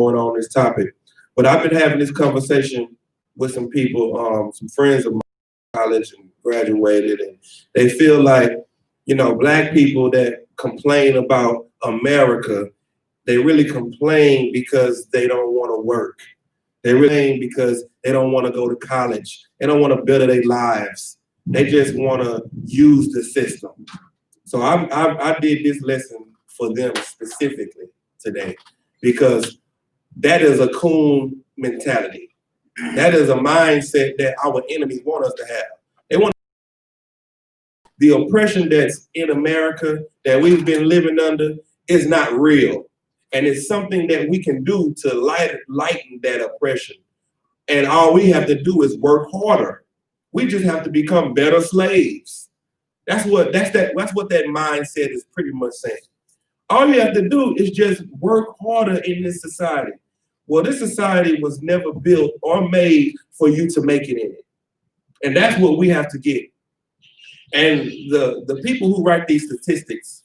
going on this topic. But I've been having this conversation with some people, some friends of mine in college and graduated, and they feel like, you know, Black people that complain about America, they really complain because they don't want to work. They really complain because they don't want to go to college. They don't want to better their lives. They just want to use the system. So I did this lesson for them specifically today, because that is a coon mentality. That is a mindset that our enemies want us to have. They want the oppression that's in America that we've been living under is not real. And it's something that we can do to lighten that oppression. And all we have to do is work harder. We just have to become better slaves. That's what that mindset is pretty much saying. All you have to do is just work harder in this society. Well, this society was never built or made for you to make it in it. And that's what we have to get. And the people who write these statistics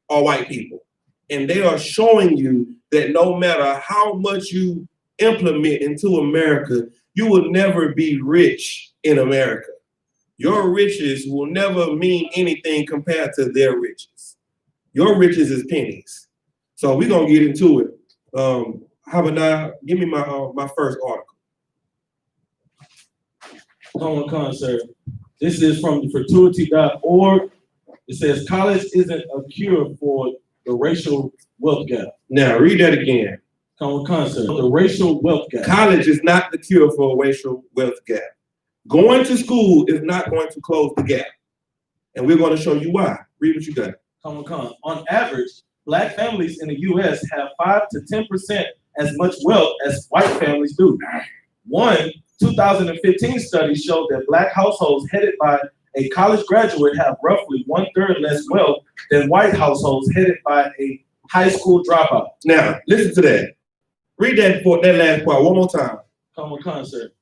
are white people. And they are showing you that no matter how much you implement into America, you will never be rich in America. Your riches will never mean anything compared to their riches. Your riches is pennies. So we're gonna get into it. How about now? Give me my first article. Common concert. This is from fertility.org. It says college isn't a cure for the racial wealth gap. Now read that again. Common concert. The racial wealth gap. College is not the cure for a racial wealth gap. Going to school is not going to close the gap. And we're going to show you why. Read what you got. On average, Black families in the U.S. have 5 to 10% as much wealth as white families do. One 2015 study showed that Black households headed by a college graduate have roughly 1/3 less wealth than white households headed by a high school dropout. Now, listen to that. Read that last part one more time. Common concert.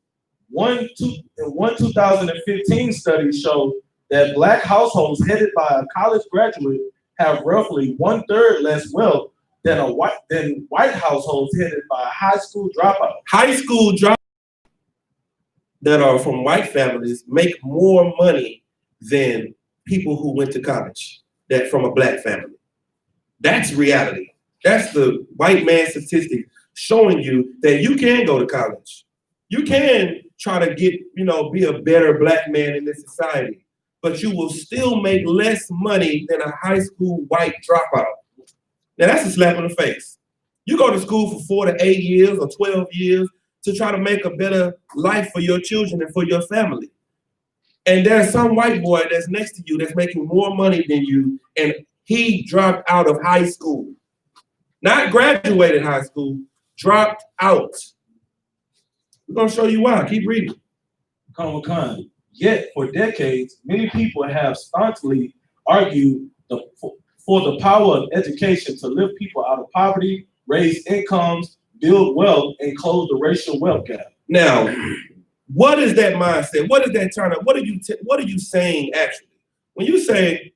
One 2015 study showed that Black households headed by a college graduate have roughly 1/3 less wealth than white households headed by a high school dropout. High school dropouts that are from white families make more money than people who went to college that from a Black family. That's reality. That's the white man statistic showing you that you can go to college. You can try to get, be a better Black man in this society, but you will still make less money than a high school white dropout. Now that's a slap in the face. You go to school for 4 to 8 years or 12 years to try to make a better life for your children and for your family. And there's some white boy that's next to you that's making more money than you, and he dropped out of high school. Not graduated high school, dropped out. We're gonna show you why. Keep reading. Common. Yet for decades, many people have staunchly argued for the power of education to lift people out of poverty, raise incomes, build wealth, and close the racial wealth gap. Now, what is that mindset? What is that turn up? What are you saying actually? When you say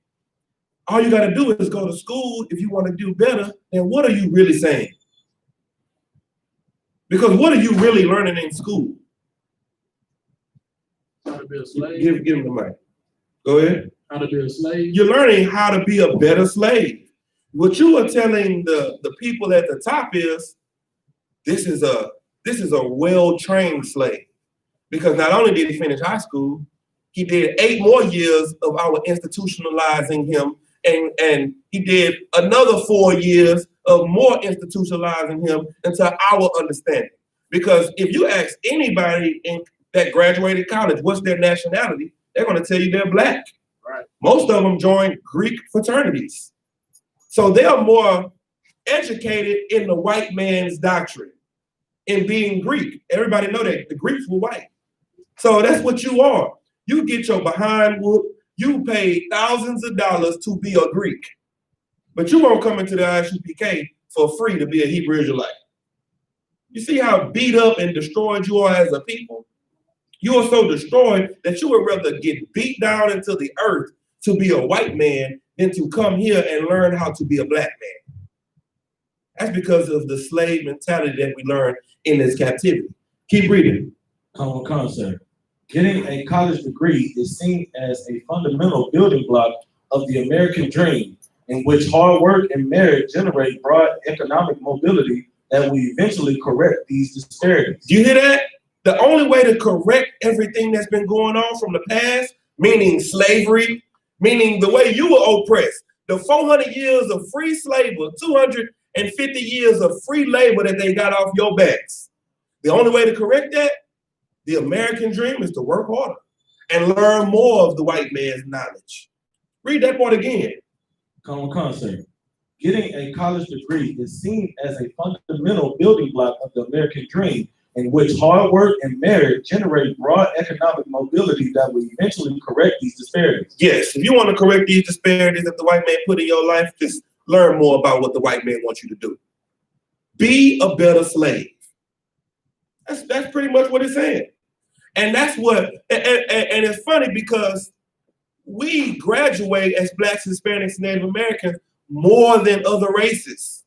all you got to do is go to school if you want to do better, then what are you really saying? Because what are you really learning in school? How to be a slave. Give him the mic. Go ahead. How to be a slave. You're learning how to be a better slave. What you are telling the people at the top is, this is a well-trained slave. Because not only did he finish high school, he did 8 more years of our institutionalizing him, and he did another 4 years of more institutionalizing him into our understanding. Because if you ask anybody that graduated college, what's their nationality, they're going to tell you they're Black. Right. Most of them joined Greek fraternities. So they are more educated in the white man's doctrine, in being Greek. Everybody know that the Greeks were white. So that's what you are. You get your behind whooped. You pay thousands of dollars to be a Greek, but you won't come into the I.S.U.P.K for free to be a Hebrew Israelite. You see how beat up and destroyed you are as a people? You are so destroyed that you would rather get beat down into the earth to be a white man than to come here and learn how to be a Black man. That's because of the slave mentality that we learned in this captivity. Keep reading. Sir. Getting a college degree is seen as a fundamental building block of the American dream, in which hard work and merit generate broad economic mobility that will eventually correct these disparities. Do you hear that? The only way to correct everything that's been going on from the past, meaning slavery, meaning the way you were oppressed, the 400 years of free slavery, 250 years of free labor that they got off your backs. The only way to correct that, the American dream, is to work harder and learn more of the white man's knowledge. Read that part again. Sir. Getting a college degree is seen as a fundamental building block of the American dream, in which hard work and merit generate broad economic mobility that will eventually correct these disparities. Yes, if you want to correct these disparities that the white man put in your life, just learn more about what the white man wants you to do. Be a better slave. That's pretty much what it's saying. And that's what, and it's funny because we graduate as Blacks, Hispanics, Native Americans more than other races.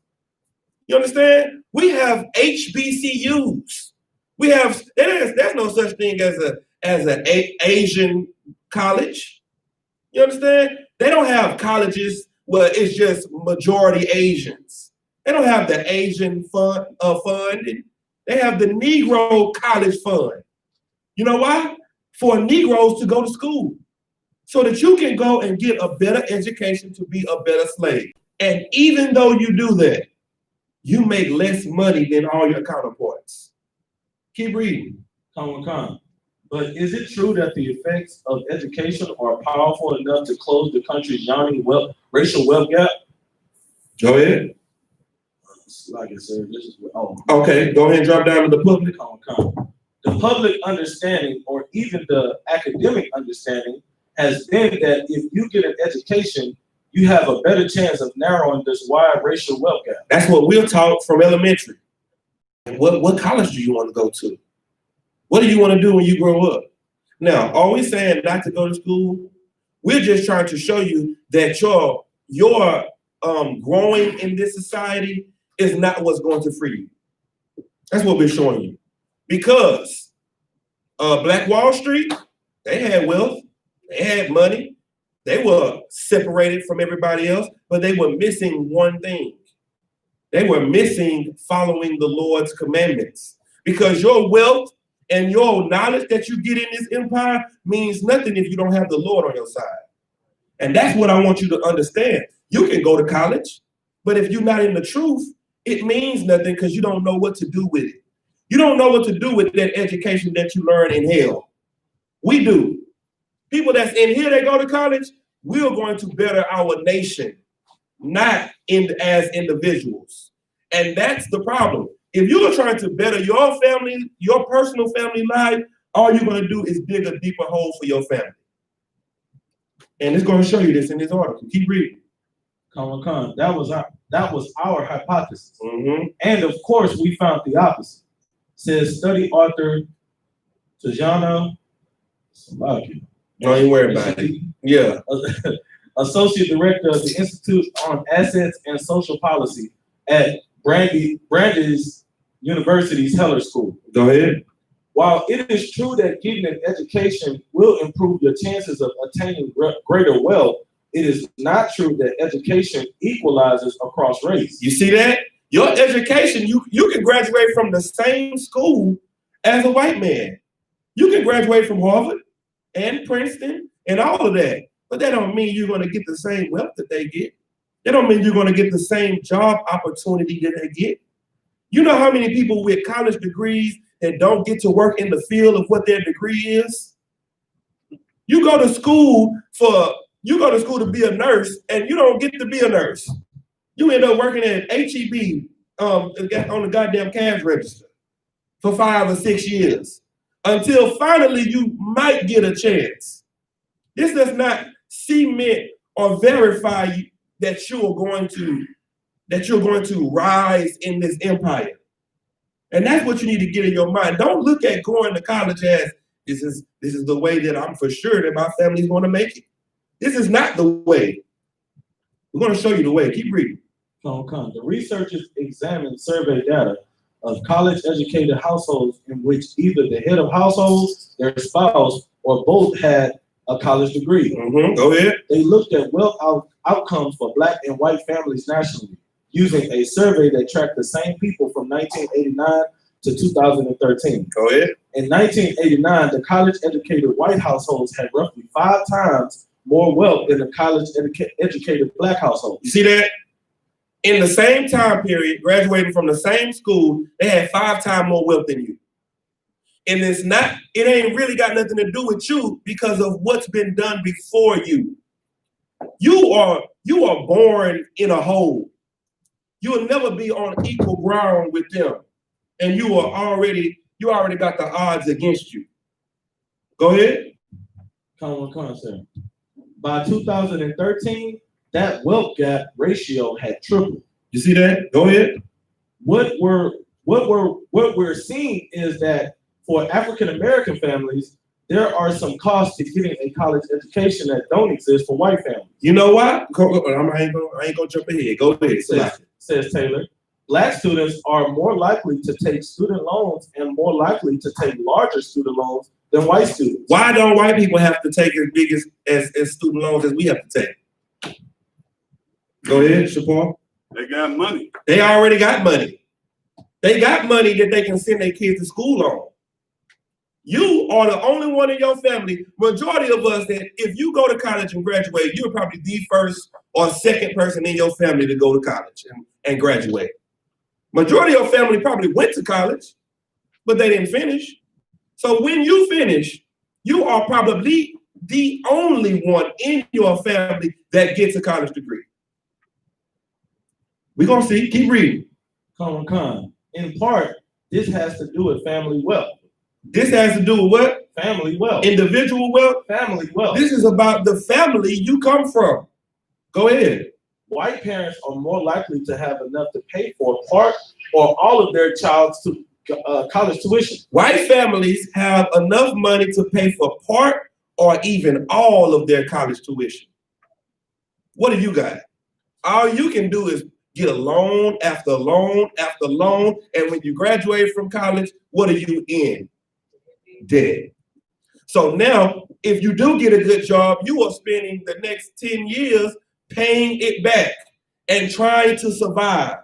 You understand? We have HBCUs. We have, there's no such thing as an Asian college. You understand? They don't have colleges where it's just majority Asians. They don't have the Asian fund. They have the Negro College Fund. You know why? For Negroes to go to school, so that you can go and get a better education to be a better slave. And even though you do that, you make less money than all your counterparts. Keep reading. But is it true that the effects of education are powerful enough to close the country's yawning racial wealth gap? Go ahead. Like I said, this is okay, go ahead and drop down to the public. The public understanding, or even the academic understanding, has been that if you get an education, you have a better chance of narrowing this wide racial wealth gap. That's what we're taught from elementary. And what college do you want to go to? What do you want to do when you grow up? Now, are we saying not to go to school? We're just trying to show you that your growing in this society is not what's going to free you. That's what we're showing you. Because Black Wall Street, they had wealth, they had money, they were separated from everybody else, but they were missing one thing. They were missing following the Lord's commandments. Because your wealth and your knowledge that you get in this empire means nothing if you don't have the Lord on your side. And that's what I want you to understand. You can go to college, but if you're not in the truth, it means nothing because you don't know what to do with it. You don't know what to do with that education that you learn in hell. We do. People that's in here that go to college, we're going to better our nation, not as individuals. And that's the problem. If you are trying to better your family, your personal family life, all you're going to do is dig a deeper hole for your family. And it's going to show you this in this article. Keep reading. That was our hypothesis. Mm-hmm. And of course, we found the opposite. Says study author Tajana. Don't even worry about it. Yeah. Associate Director of the Institute on Assets and Social Policy at Brandeis University's Heller School. Go ahead. While it is true that getting an education will improve your chances of attaining greater wealth, it is not true that education equalizes across race. You see that? Your education, you can graduate from the same school as a white man. You can graduate from Harvard and Princeton and all of that. But that don't mean you're going to get the same wealth that they get. That don't mean you're going to get the same job opportunity that they get. You know how many people with college degrees that don't get to work in the field of what their degree is? You go to school to be a nurse and you don't get to be a nurse. You end up working at H-E-B on the goddamn cash register for 5 or 6 years until finally you might get a chance. This does not cement or verify that you're going to rise in this empire. And that's what you need to get in your mind. Don't look at going to college as this is the way that I'm for sure that my family's going to make it. This is not the way. We're going to show you the way. Keep reading. The researchers examined survey data of college-educated households in which either the head of household, their spouse, or both had a college degree. Go ahead. They looked at wealth outcomes for Black and white families nationally using a survey that tracked the same people from 1989 to 2013. Go ahead. In 1989, the college-educated white households had roughly 5 times more wealth than the college-educated Black households. You see that? In the same time period, graduating from the same school, they had 5 times more wealth than you. And it ain't really got nothing to do with you because of what's been done before you. You are born in a hole. You will never be on equal ground with them. And you already got the odds against you. Go ahead. Come on, sir. By 2013, that wealth gap ratio had tripled. You see that? Go ahead. What we're seeing is that for African American families, there are some costs to getting a college education that don't exist for white families. You know what? I ain't gonna jump ahead. Go ahead. Says Taylor. Black students are more likely to take student loans and more likely to take larger student loans than white students. Why don't white people have to take as big as student loans as we have to take? Go ahead, Shapar. They got money. They already got money. They got money that they can send their kids to school on. You are the only one in your family, majority of us, that if you go to college and graduate, you're probably the first or second person in your family to go to college and graduate. Majority of your family probably went to college, but they didn't finish. So when you finish, you are probably the only one in your family that gets a college degree. We're gonna see, keep reading. In part, this has to do with family wealth. This has to do with what? Family wealth. Individual wealth? Family wealth. This is about the family you come from. Go ahead. White parents are more likely to have enough to pay for part or all of their child's college tuition. White families have enough money to pay for part or even all of their college tuition. What do you got? All you can do is get a loan after loan after loan, and when you graduate from college, what are you in? Dead. So now, if you do get a good job, you are spending the next 10 years paying it back and trying to survive.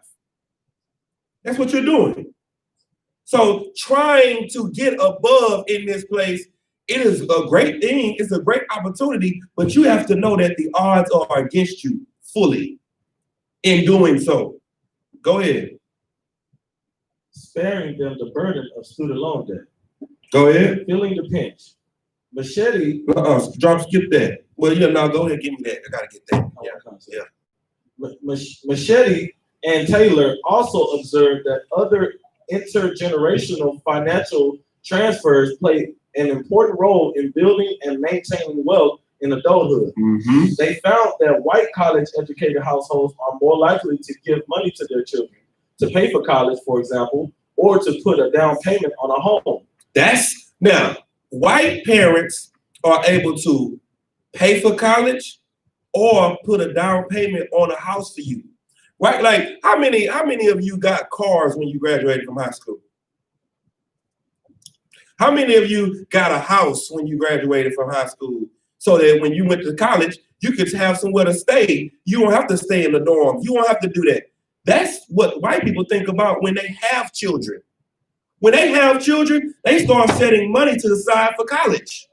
That's what you're doing. So trying to get above in this place, it is a great thing. It's a great opportunity, but you have to know that the odds are against you fully in doing so. Go ahead. Sparing them the burden of student loan debt. Go ahead. Feeling the pinch. Machete. Skip that. Well, yeah, no, go ahead, give me that. I gotta get that. Machete and Taylor also observed that other intergenerational financial transfers play an important role in building and maintaining wealth in adulthood. Mm-hmm. They found that white college-educated households are more likely to give money to their children to pay for college, for example, or to put a down payment on a home. Now, white parents are able to pay for college or put a down payment on a house for you. Right? Like, how many of you got cars when you graduated from high school? How many of you got a house when you graduated from high school so that when you went to college, you could have somewhere to stay? You don't have to stay in the dorm. You don't have to do that. That's what white people think about when they have children. When they have children, they start setting money to the side for college.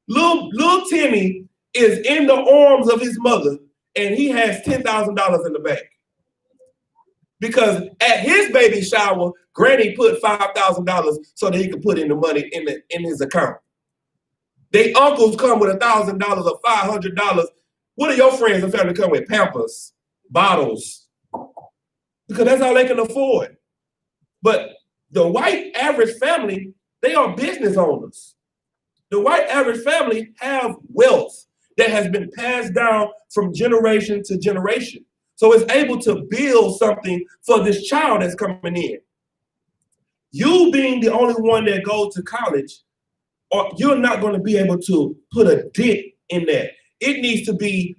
Little Timmy is in the arms of his mother, and he has $10,000 in the bank. Because at his baby shower, Granny put $5,000 so that he could put in the money in his account. They uncles come with $1,000 or $500. What do your friends and family come with? Pampers, bottles. Because that's all they can afford. But the white average family, they are business owners. The white average family have wealth that has been passed down from generation to generation. So it's able to build something for this child that's coming in. You being the only one that goes to college, or you're not going to be able to put a dent in that. It needs to be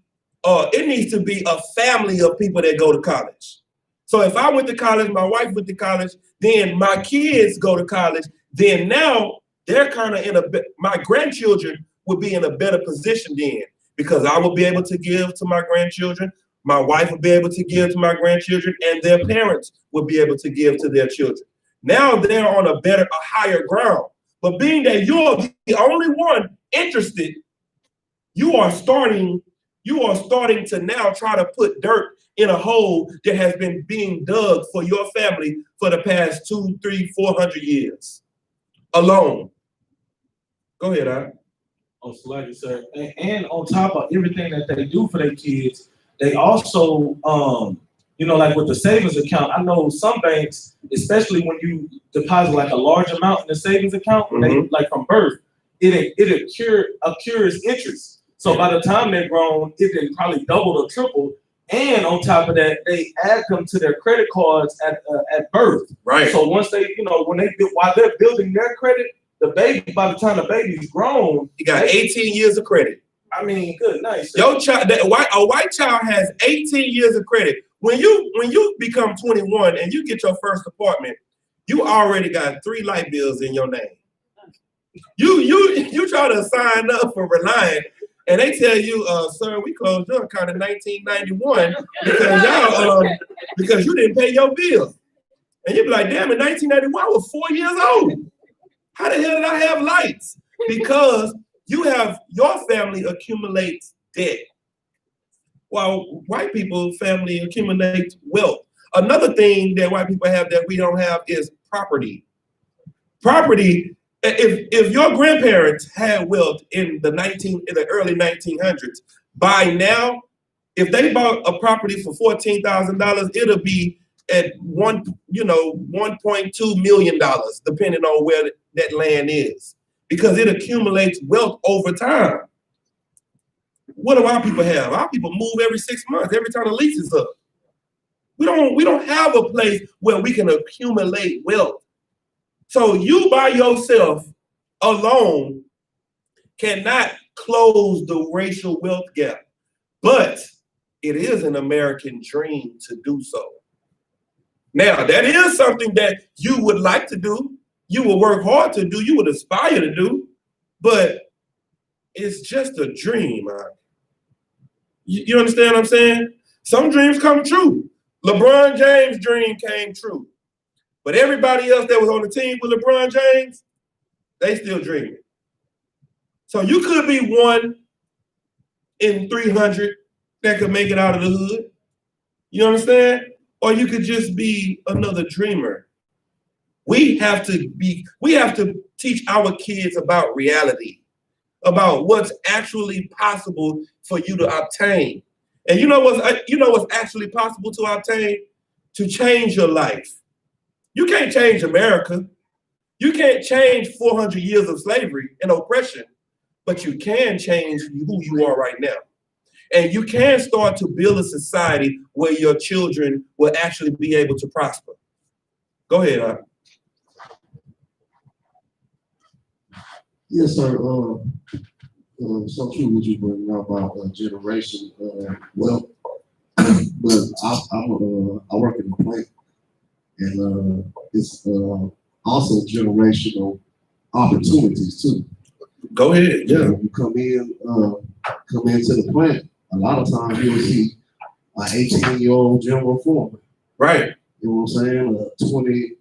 it needs to be a family of people that go to college. So if I went to college, my wife went to college, then my kids go to college, then now they're kind of in my grandchildren would be in a better position then, because I will be able to give to my grandchildren, my wife will be able to give to my grandchildren, and their parents will be able to give to their children. Now they're on a higher ground. But being that you're the only one interested, you are starting to now try to put dirt in a hole that has been being dug for your family for the past 200, 300, 400 years alone. Go ahead, Al. Oh, thank you, sir. And on top of everything that they do for their kids, they also, like with the savings account, I know some banks, especially when you deposit like a large amount in the savings account, they, like from birth, it accrues interest. So by the time they're grown, it can probably double or triple. And on top of that, they add them to their credit cards at birth. Right. So once they, while they're building their credit, the baby, by the time the baby's grown, you got 18 years of credit. I mean, good, nice. Your child, a white child has 18 years of credit. When you become 21 and you get your first apartment, you already got 3 light bills in your name. You try to sign up for Reliant, and they tell you, sir, we closed your account in 1991 because you didn't pay your bill. And you be like, damn, in 1991 I was 4 years old. How the hell did I have lights? Because your family accumulates debt, while white people's family accumulates wealth. Another thing that white people have that we don't have is property. Property. If your grandparents had wealth in the early 1900s, by now, if they bought a property for $14,000, it'll be at $1.2 million, depending on where that land is, because it accumulates wealth over time. What do our people have? Our people move every 6 months, every time the lease is up. We don't have a place where we can accumulate wealth. So you by yourself alone cannot close the racial wealth gap, but it is an American dream to do so. Now, that is something that you would like to do, you will work hard to do, you would aspire to do, but it's just a dream. You understand what I'm saying? Some dreams come true. LeBron James' dream came true. But everybody else that was on the team with LeBron James, they still dreaming. So you could be 1 in 300 that could make it out of the hood. You understand? Or you could just be another dreamer. We have to teach our kids about reality, about what's actually possible for you to obtain. And you know what's actually possible to obtain? To change your life. You can't change America. You can't change 400 years of slavery and oppression, but you can change who you are right now. And you can start to build a society where your children will actually be able to prosper. Go ahead, Art. Yes, sir. So true what you bring up about generation wealth. But I work in a plant, and it's also generational opportunities too. Go ahead. Yeah. You come into the plant. A lot of times you'll see an 18-year-old general foreman. Right. You know what I'm saying? A 20,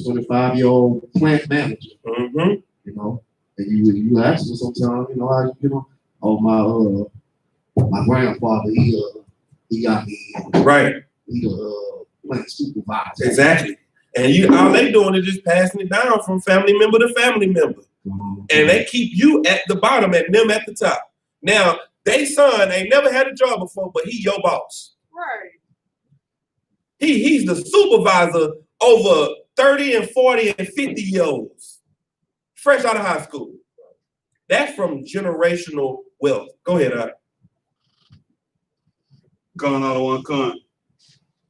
25-year-old plant manager. Mm-hmm. You know, and you ask them sometimes, my grandfather, he got me. Right. He plant supervisor. Exactly. And all they doing is just passing it down from family member to family member. Mm-hmm. And they keep you at the bottom and them at the top. Now, they son ain't never had a job before, but he your boss. Right. He's the supervisor over 30 and 40 and 50-year-olds, fresh out of high school. That's from generational wealth. Go ahead, Art. Gone out of one con.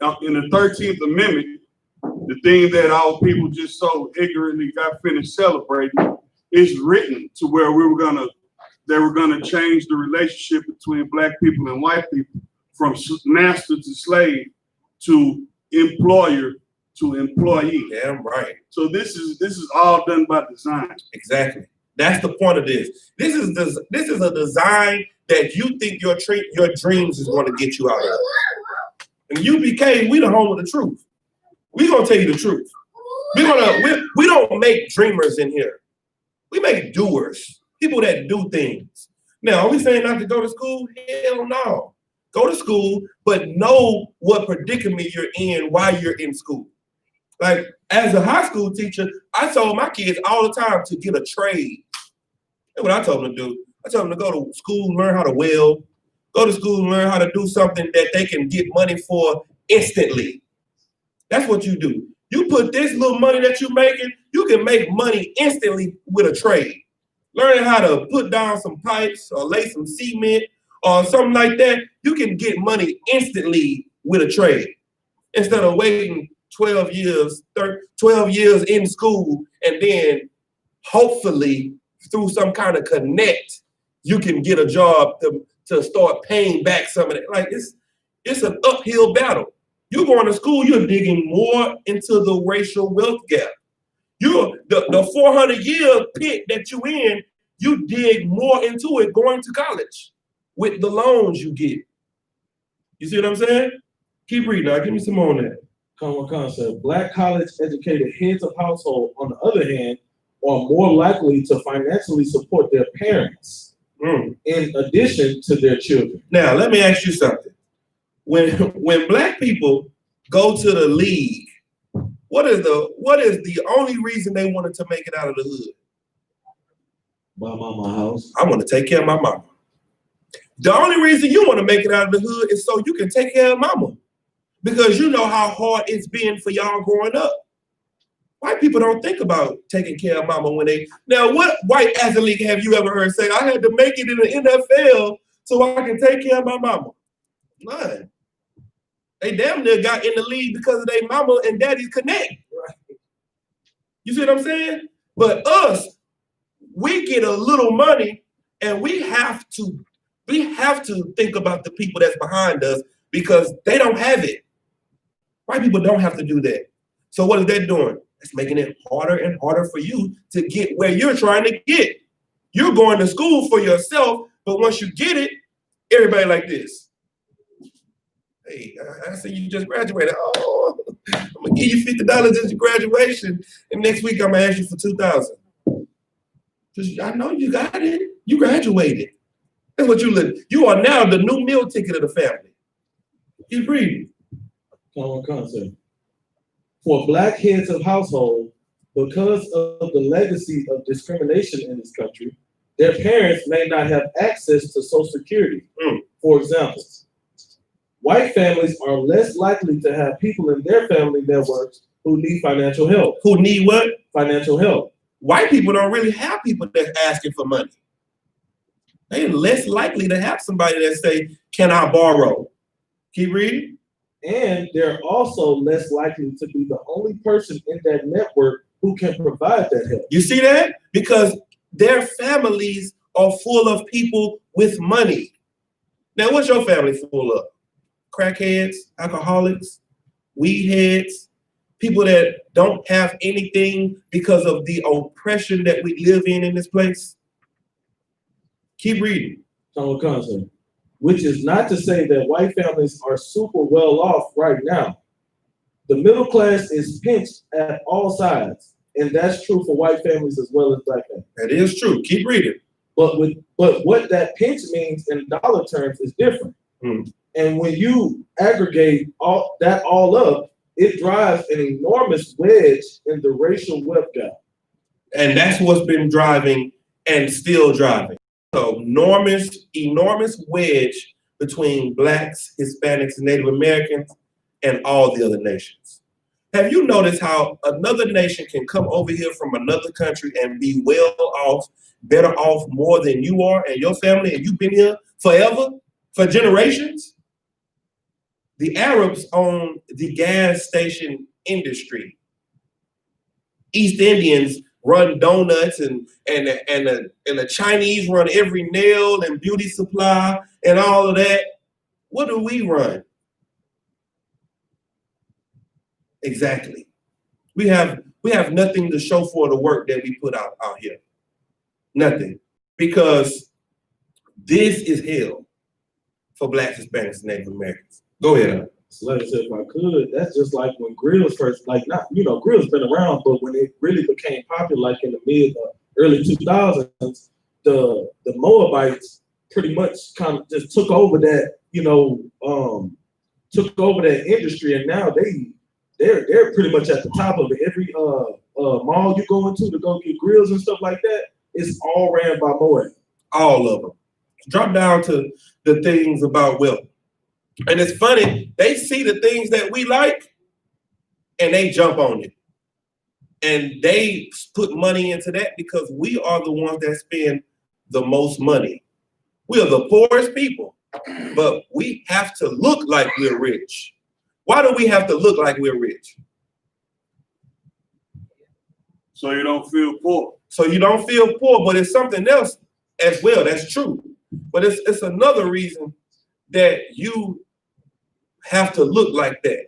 Now, in the 13th Amendment, the thing that our people just so ignorantly got finished celebrating is written to where we were gonna they were going to change the relationship between black people and white people from master to slave to employer to employee. Damn right. So this is all done by design. Exactly. That's the point of this. This is a design that you think your dreams is going to get you out of. And UPK, we the home of the truth. We gonna tell you the truth. We don't make dreamers in here. We make doers. People that do things. Now, are we saying not to go to school? Hell no. Go to school, but know what predicament you're in while you're in school. Like, as a high school teacher, I told my kids all the time to get a trade. That's what I told them to do. I told them to go to school, learn how to weld, go to school and learn how to do something that they can get money for instantly. That's what you do. You put this little money that you're making, you can make money instantly with a trade. Learning how to put down some pipes or lay some cement or something like that, you can get money instantly with a trade. Instead of waiting 12 years in school and then hopefully through some kind of connect, you can get a job to start paying back some of it. Like it's an uphill battle. You're going to school, you're digging more into the racial wealth gap. You're the 400-year pit that you in, you dig more into it going to college with the loans you get. You see what I'm saying? Keep reading now. Give me some more on that. Common concept. Black college-educated heads of household, on the other hand, are more likely to financially support their parents in addition to their children. Now, let me ask you something. When black people go to the league, what is the only reason they wanted to make it out of the hood? Buy mama house. I want to take care of my mama. The only reason you want to make it out of the hood is so you can take care of mama. Because you know how hard it's been for y'all growing up. White people don't think about taking care of mama when they... Now, what white athlete have you ever heard say, I had to make it in the NFL so I can take care of my mama? None. They damn near got in the league because of their mama and daddy's connect. Right. You see what I'm saying? But us, we get a little money and we have to think about the people that's behind us because they don't have it. White people don't have to do that. So what is that doing? It's making it harder and harder for you to get where you're trying to get. You're going to school for yourself, but once you get it, everybody like this. Hey, I see you just graduated. Oh, I'm gonna give you $50 as your graduation, and next week I'm gonna ask you for $2,000. Because I know you got it. You graduated. That's what you live. You are now the new meal ticket of the family. Keep reading. Common concept. For black heads of household, because of the legacy of discrimination in this country, their parents may not have access to Social Security. For example, white families are less likely to have people in their family networks who need financial help. Who need what? Financial help. White people don't really have people that's asking for money. They're less likely to have somebody that say, can I borrow? Keep reading. And they're also less likely to be the only person in that network who can provide that help. You see that? Because their families are full of people with money. Now, what's your family full of? Crackheads, alcoholics, weed heads, people that don't have anything because of the oppression that we live in this place? Keep reading. Common concept. Which is not to say that white families are super well off right now. The middle class is pinched at all sides, and that's true for white families as well as black families. That is true. Keep reading. But what that pinch means in dollar terms is different. And when you aggregate all up, it drives an enormous wedge in the racial wealth gap. And that's what's been driving and still driving. So enormous wedge between blacks, Hispanics, and Native Americans and all the other nations. Have you noticed how another nation can come over here from another country and be well off, better off more than you are and your family, and you've been here forever, for generations? The Arabs own the gas station industry. East Indians run donuts and the Chinese run every nail and beauty supply and all of that. What do we run? Exactly. We have nothing to show for the work that we put out here. Nothing. Because this is hell for Blacks, Hispanics, and Native Americans. Go ahead. So like I said, if I could, that's just like when grills first, like not, grills been around, but when it really became popular, like in the early 2000s, the Moabites pretty much kind of just took over that, took over that industry, and now they're pretty much at the top of it. Every mall you go into to go get grills and stuff like that, it's all ran by Moab. All of them. Drop down to the things about wealth. And it's funny, they see the things that we like and they jump on it. And they put money into that because we are the ones that spend the most money. We are the poorest people, but we have to look like we're rich. Why do we have to look like we're rich? So you don't feel poor. So you don't feel poor, but it's something else as well. That's true. But it's another reason that you have to look like that.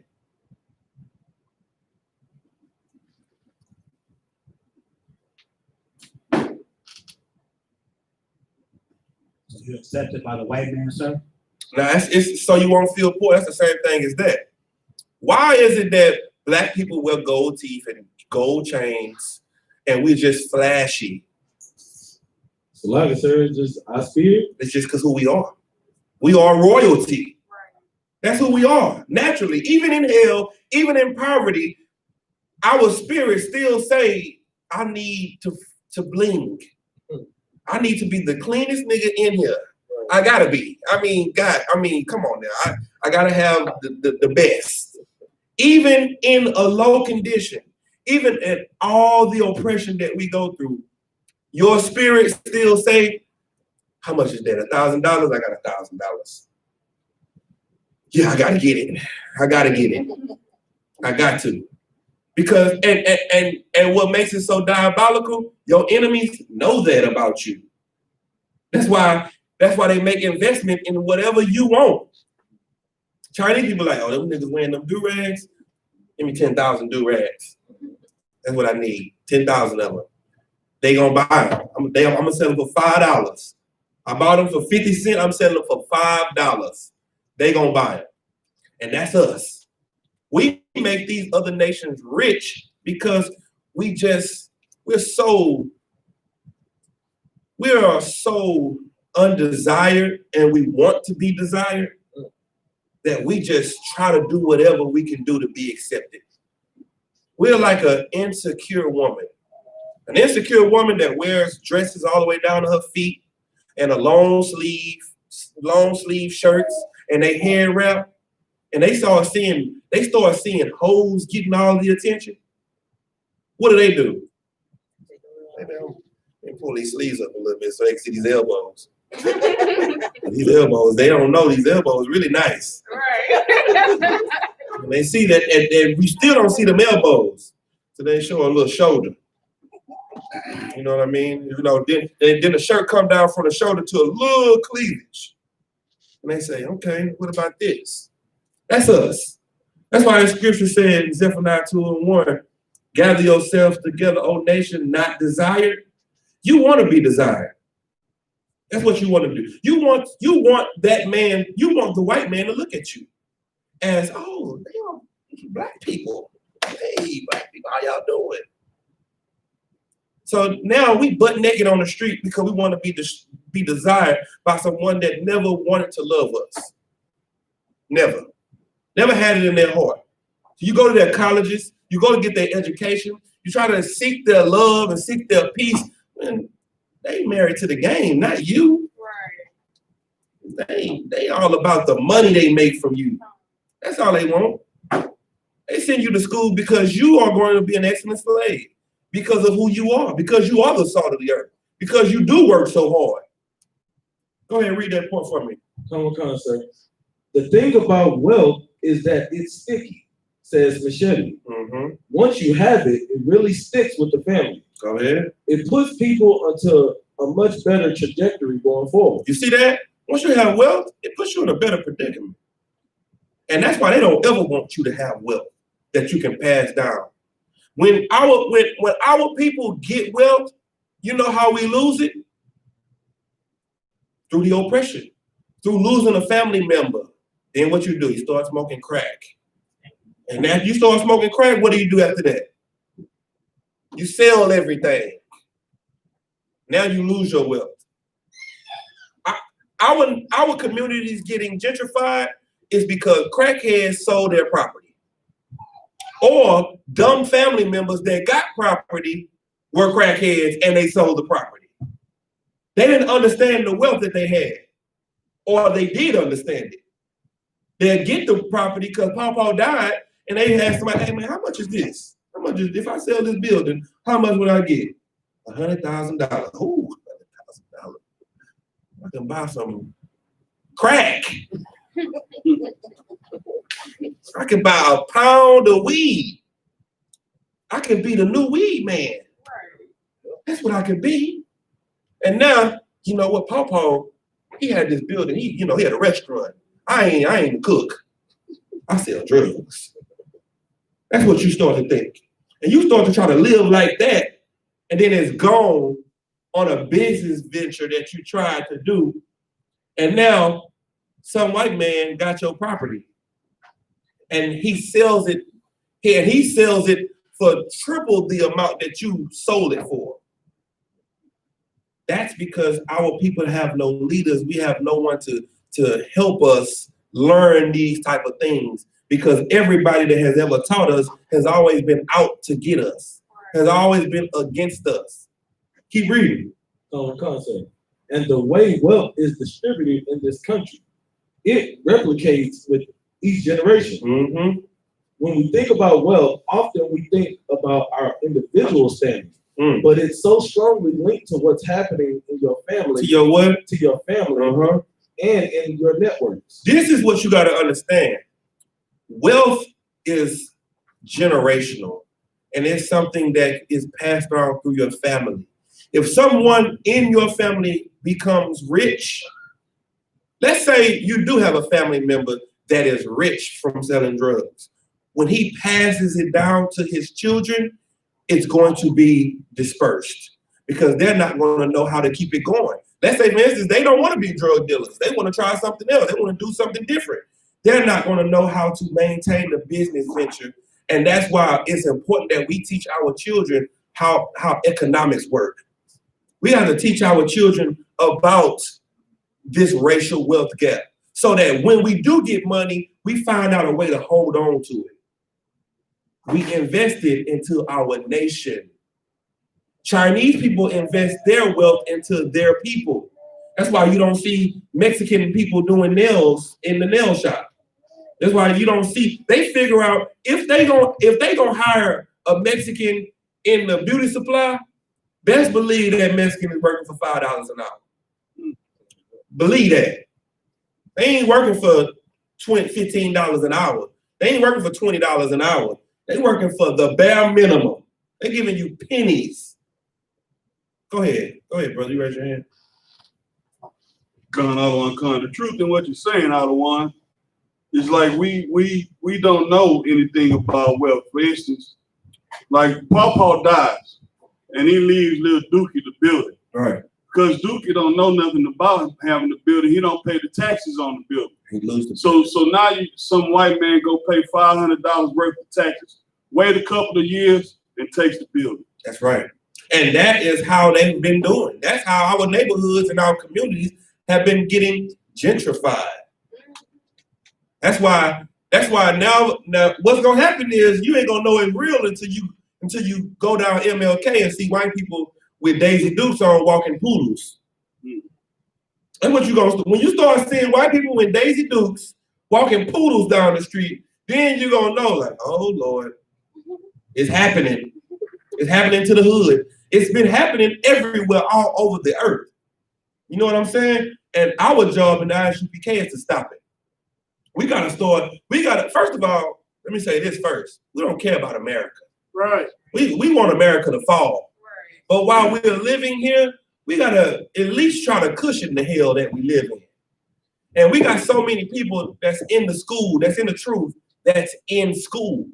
You're accepted by the white man, sir? Now, it's so you won't feel poor. That's the same thing as that. Why is it that Black people wear gold teeth and gold chains and we're just flashy? So like I said, it's just our spirit. It's just because who we are. We are royalty. That's who we are, naturally. Even in hell, even in poverty, our spirits still say, I need to bling. I need to be the cleanest nigga in here. I gotta be. I mean, God, come on now. I gotta have the best. Even in a low condition, even at all the oppression that we go through, your spirit still say, how much is that? $1,000? I got $1,000. Yeah, I gotta get it. I gotta get it. I got to. Because and what makes it so diabolical, your enemies know that about you. That's why they make investment in whatever you want. Chinese people like, oh, them niggas wearing them do-rags. Give me 10,000 do-rags. That's what I need. 10,000 of them. They gonna buy them. I'm gonna sell them for $5. I bought them for 50 cents. I'm selling them for $5. They gonna buy them. And that's us. We make these other nations rich because we are so undesired and we want to be desired that we just try to do whatever we can do to be accepted. We're like an insecure woman. An insecure woman that wears dresses all the way down to her feet and a long sleeve shirts and they hair wrap, and they start seeing hoes getting all the attention. What do? They pull these sleeves up a little bit so they can see these elbows. These elbows, they don't know these elbows really nice. Right. And they see that, and we still don't see them elbows. So they show a little shoulder. You know what I mean? Then the shirt come down from the shoulder to a little cleavage. And they say, okay, what about this? That's us. That's why the scripture said in Zephaniah 2:1, gather yourselves together, O nation, not desired. You want to be desired. That's what you want to do. You want that man, you want the white man to look at you as, oh, they are Black people. Hey, Black people, how y'all doing? So now we butt naked on the street because we want to be desired by someone that never wanted to love us. Never had it in their heart. So you go to their colleges, you go to get their education, you try to seek their love and seek their peace, and they married to the game, not you. Right. They all about the money they make from you. That's all they want. They send you to school because you are going to be an excellent slave. Because of who you are, because you are the salt of the earth, because you do work so hard. Go ahead and read that point for me. Come on, sir. The thing about wealth is that it's sticky, says Machete. Mm-hmm. Once you have it, it really sticks with the family. Go ahead. It puts people into a much better trajectory going forward. You see that? Once you have wealth, it puts you in a better predicament. And that's why they don't ever want you to have wealth that you can pass down. When our people get wealth, you know how we lose it? Through the oppression, through losing a family member. Then what you do? You start smoking crack. And after you start smoking crack, what do you do after that? You sell everything. Now you lose your wealth. Our communities getting gentrified is because crackheads sold their property. Or dumb family members that got property were crackheads and they sold the property. They didn't understand the wealth that they had. Or they did understand it. They'd get the property because Papa died and they asked somebody, hey man, how much is this? How much is, if I sell this building, how much would I get? $100,000. Ooh, $100,000. I can buy some crack. I can buy a pound of weed. I can be the new weed man. That's what I can be. And now, you know what, Papa, he had this building. He had a restaurant. I ain't a cook. I sell drugs. That's what you start to think. And you start to try to live like that, and then it's gone on a business venture that you tried to do. And now some white man got your property. And he sells it, and he sells it for triple the amount that you sold it for. That's because our people have no leaders. We have no one to help us learn these type of things, because everybody that has ever taught us has always been out to get us, has always been against us. Keep reading. Concept. And the way wealth is distributed in this country, it replicates with each generation. Mm-hmm. When we think about wealth, often we think about our individual standing, but it's so strongly linked to what's happening in your family. To your what? To your family, and in your networks. This is what you got to understand. Wealth is generational, and it's something that is passed down through your family. If someone in your family becomes rich, let's say you do have a family member that is rich from selling drugs. When he passes it down to his children, it's going to be dispersed because they're not going to know how to keep it going. Let's say, for instance, they don't want to be drug dealers. They want to try something else. They want to do something different. They're not going to know how to maintain the business venture. And that's why it's important that we teach our children how economics work. We have to teach our children about this racial wealth gap so that when we do get money, we find out a way to hold on to it. We invested into our nation. Chinese people invest their wealth into their people. That's why you don't see Mexican people doing nails in the nail shop. That's why you don't see, they figure out if they gonna hire a Mexican in the beauty supply, best believe that Mexican is working for $5 an hour. Believe that. They ain't working for $15 an hour. They ain't working for $20 an hour. They working for the bare minimum. They're giving you pennies. Go ahead, brother. You raise your hand. The truth in what you're saying, Adawan, is like we don't know anything about wealth. For instance, like Papa dies and he leaves little Dookie the building. Right. Because Dookie don't know nothing about having the building. He don't pay the taxes on the building. He loses. So now some white man go pay $500 worth of taxes, wait a couple of years, and takes the building. That's right. And that is how they've been doing. That's how our neighborhoods and our communities have been getting gentrified. That's why now what's gonna happen is you ain't gonna know it's real until you go down MLK and see white people with Daisy Dukes on walking poodles. That's what you gonna when you start seeing white people with Daisy Dukes walking poodles down the street, then you're gonna know, like, oh Lord, it's happening. It's happening to the hood. It's been happening everywhere, all over the earth. You know what I'm saying? And our job in the I.S.U.P.K is to stop it. First of all, let me say this first. We don't care about America. Right. We want America to fall. But while we're living here, we gotta at least try to cushion the hell that we live in. And we got so many people that's in the school, that's in the truth, that's in school.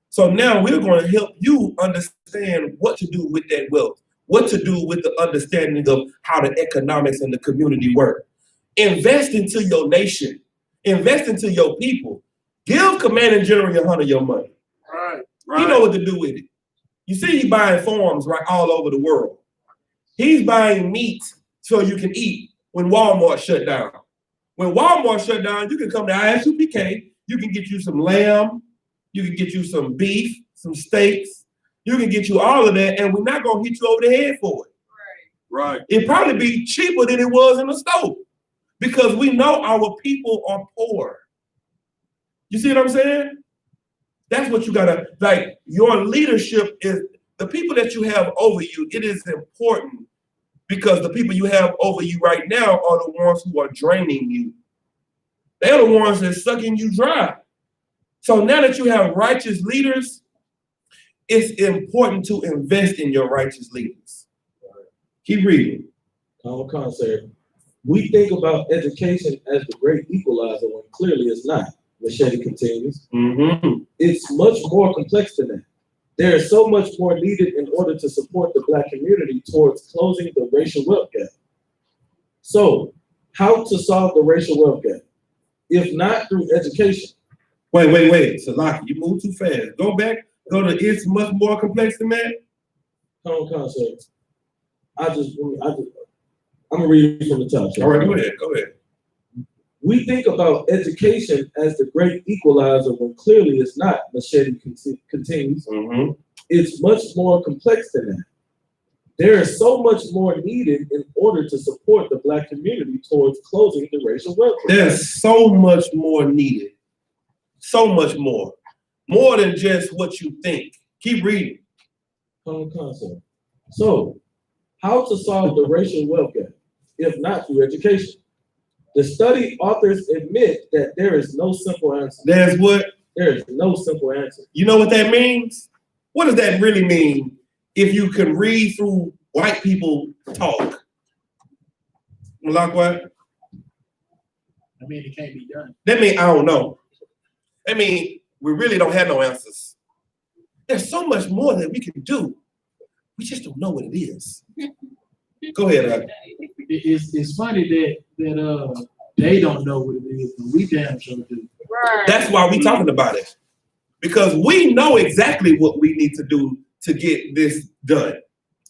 So now we're going to help you understand what to do with that wealth, what to do with the understanding of how the economics and the community work. Invest into your nation. Invest into your people. Give Commanding General YAHANNA your money. Right. He know what to do with it. You see, he's buying farms right all over the world. He's buying meat so you can eat when Walmart shut down. When Walmart shut down, you can come to I.S.U.P.K. You can get you some lamb. You can get you some beef, some steaks. You can get you all of that, and we're not going to hit you over the head for it. Right. It'd probably be cheaper than it was in the store because we know our people are poor. You see what I'm saying? That's what you got to, like, your leadership is, the people that you have over you, it is important because the people you have over you right now are the ones who are draining you. They're the ones that's sucking you dry. So now that you have righteous leaders, it's important to invest in your righteous leaders. Keep reading. Common concept. We think about education as the great equalizer when clearly it's not. Machete continues. It's much more complex than that. There is so much more needed in order to support the Black community towards closing the racial wealth gap. So, how to solve the racial wealth gap? If not through education. Wait. Salaki, you move too fast. Go back. Go to it's much more complex than that. Common concept. I'm gonna read it from the top. All right, go ahead. We think about education as the great equalizer when clearly it's not. Machete continues. It's much more complex than that. There is so much more needed in order to support the Black community towards closing the racial wealth gap. There's so much more needed. So much more. More than just what you think. Keep reading. Common concept. So, how to solve the racial wealth gap, if not through education? The study authors admit that there is no simple answer. There's what? There is no simple answer. You know what that means? What does that really mean if you can read through white people talk? Like what? I mean, it can't be done. That means I don't know. I mean, we really don't have no answers. There's so much more that we can do. We just don't know what it is. Go ahead, Ed. It's funny that they don't know what it is, but we damn sure do. Right. That's why we talking about it. Because we know exactly what we need to do to get this done.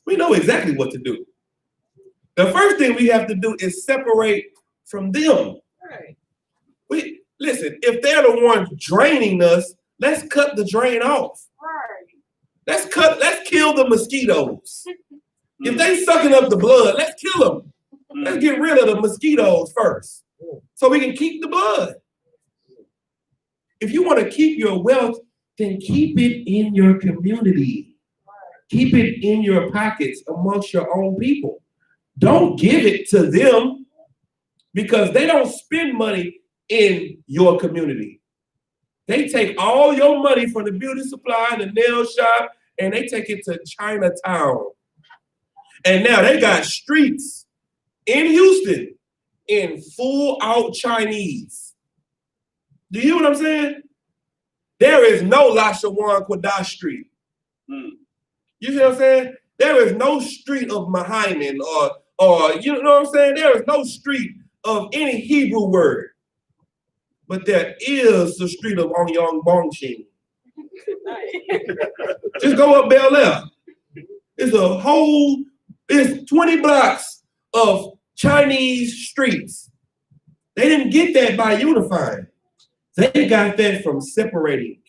We know exactly what to do. The first thing we have to do is separate from them. Right. Listen, if they're the ones draining us, let's cut the drain off. Right. Let's kill the mosquitoes. If they sucking up the blood, let's kill them. Let's get rid of the mosquitoes first so we can keep the blood. If you want to keep your wealth, then keep it in your community. Keep it in your pockets amongst your own people. Don't give it to them because they don't spend money in your community. They take all your money from the beauty supply and the nail shop and they take it to Chinatown. And now they got streets in Houston in full out Chinese. Do you hear what I'm saying? There is no Lashawan Quadash Street. You see what I'm saying? There is no street of Mahaiman or you know what I'm saying? There is no street of any Hebrew word. But there is the street of Ongyong Bongching. Just go up Bel Air. It's 20 blocks of Chinese streets. They didn't get that by unifying. They got that from separating.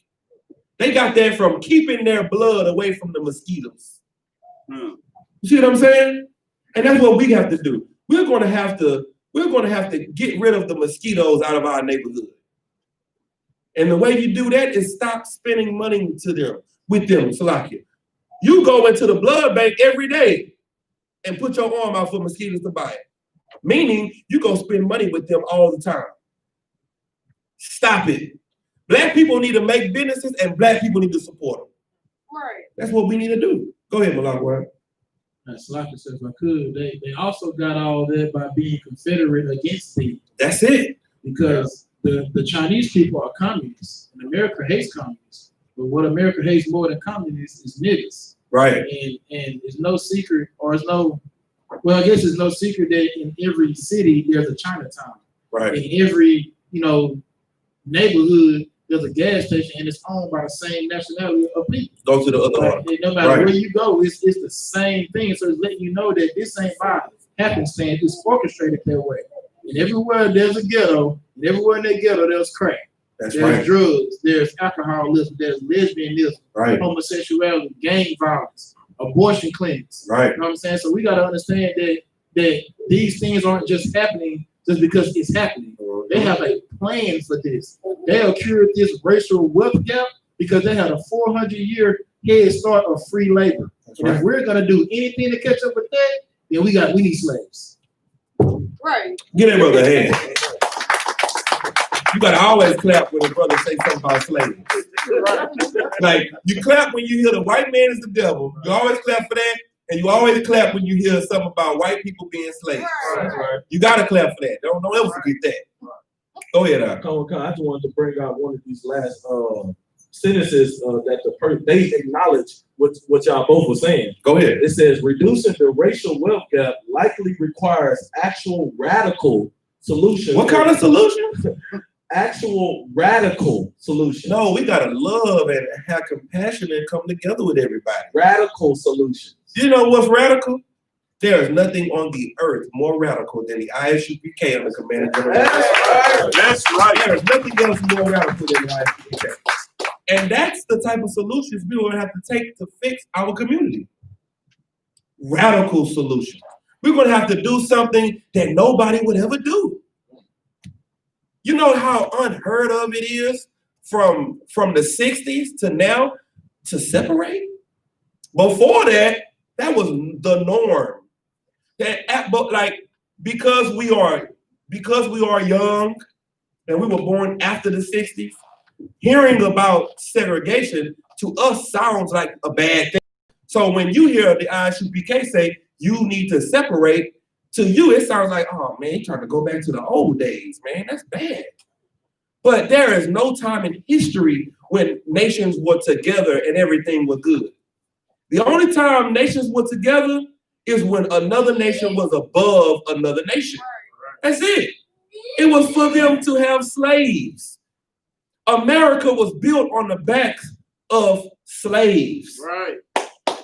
They got that from keeping their blood away from the mosquitoes. You see what I'm saying? And that's what we have to do. We're going to have to get rid of the mosquitoes out of our neighborhood. And the way you do that is stop spending money with them, Salakia. You go into the blood bank every day and put your arm out for mosquitoes to bite. Meaning you go spend money with them all the time. Stop it. Black people need to make businesses and black people need to support them. Right. That's what we need to do. Go ahead, Malak. Like I said, if I could, they also got all that by being Confederate against thee. That's it. Because the Chinese people are communists, and America hates communists. But what America hates more than communists is niggas. Right. And it's no secret, or it's no, well, I guess it's no secret that in every city there's a Chinatown. Right. In every, neighborhood there's a gas station, and it's owned by the same nationality of people. Go to the other one. No matter where you go, it's the same thing. So it's letting you know that this ain't by happenstance. It's orchestrated that way. And everywhere there's a ghetto, and everywhere in that ghetto there's crack. There's drugs, there's alcoholism, there's lesbianism, homosexuality, gang violence, abortion clinics. Right. You know what I'm saying? So we gotta understand that these things aren't just happening just because it's happening. They have a plan for this. They have cured this racial wealth gap because they had a 400-year head start of free labor. And if we're gonna do anything to catch up with that, then we need slaves. Right. Get in, brother, hand. You gotta always clap when a brother say something about slavery. Like, you clap when you hear the white man is the devil. You always clap for that, and you always clap when you hear something about white people being slaves. Right. You gotta clap for that. Don't ever forget that. Go ahead, I just wanted to bring out one of these last sentences that they acknowledge what y'all both were saying. Go ahead. It says reducing the racial wealth gap likely requires actual radical solutions. What kind of solution? Actual radical solutions. No, we gotta love and have compassion and come together with everybody. Radical solutions. You know what's radical? There is nothing on the earth more radical than the I.S.U.P.K on the command of generation. That's right. There is nothing else more radical than the I.S.U.P.K. And that's the type of solutions we will have to take to fix our community. Radical solutions. We're going to have to do something that nobody would ever do. You know how unheard of it is from the 60s to now to separate? Before that, that was the norm. But like, because we are young and we were born after the 60s, hearing about segregation to us sounds like a bad thing. So when you hear the I.S.U.P.K say you need to separate, to you it sounds like, oh man, you're trying to go back to the old days, man. That's bad. But there is no time in history when nations were together and everything was good. The only time nations were together is when another nation was above another nation. That's it. It was for them to have slaves. America was built on the backs of slaves. Right.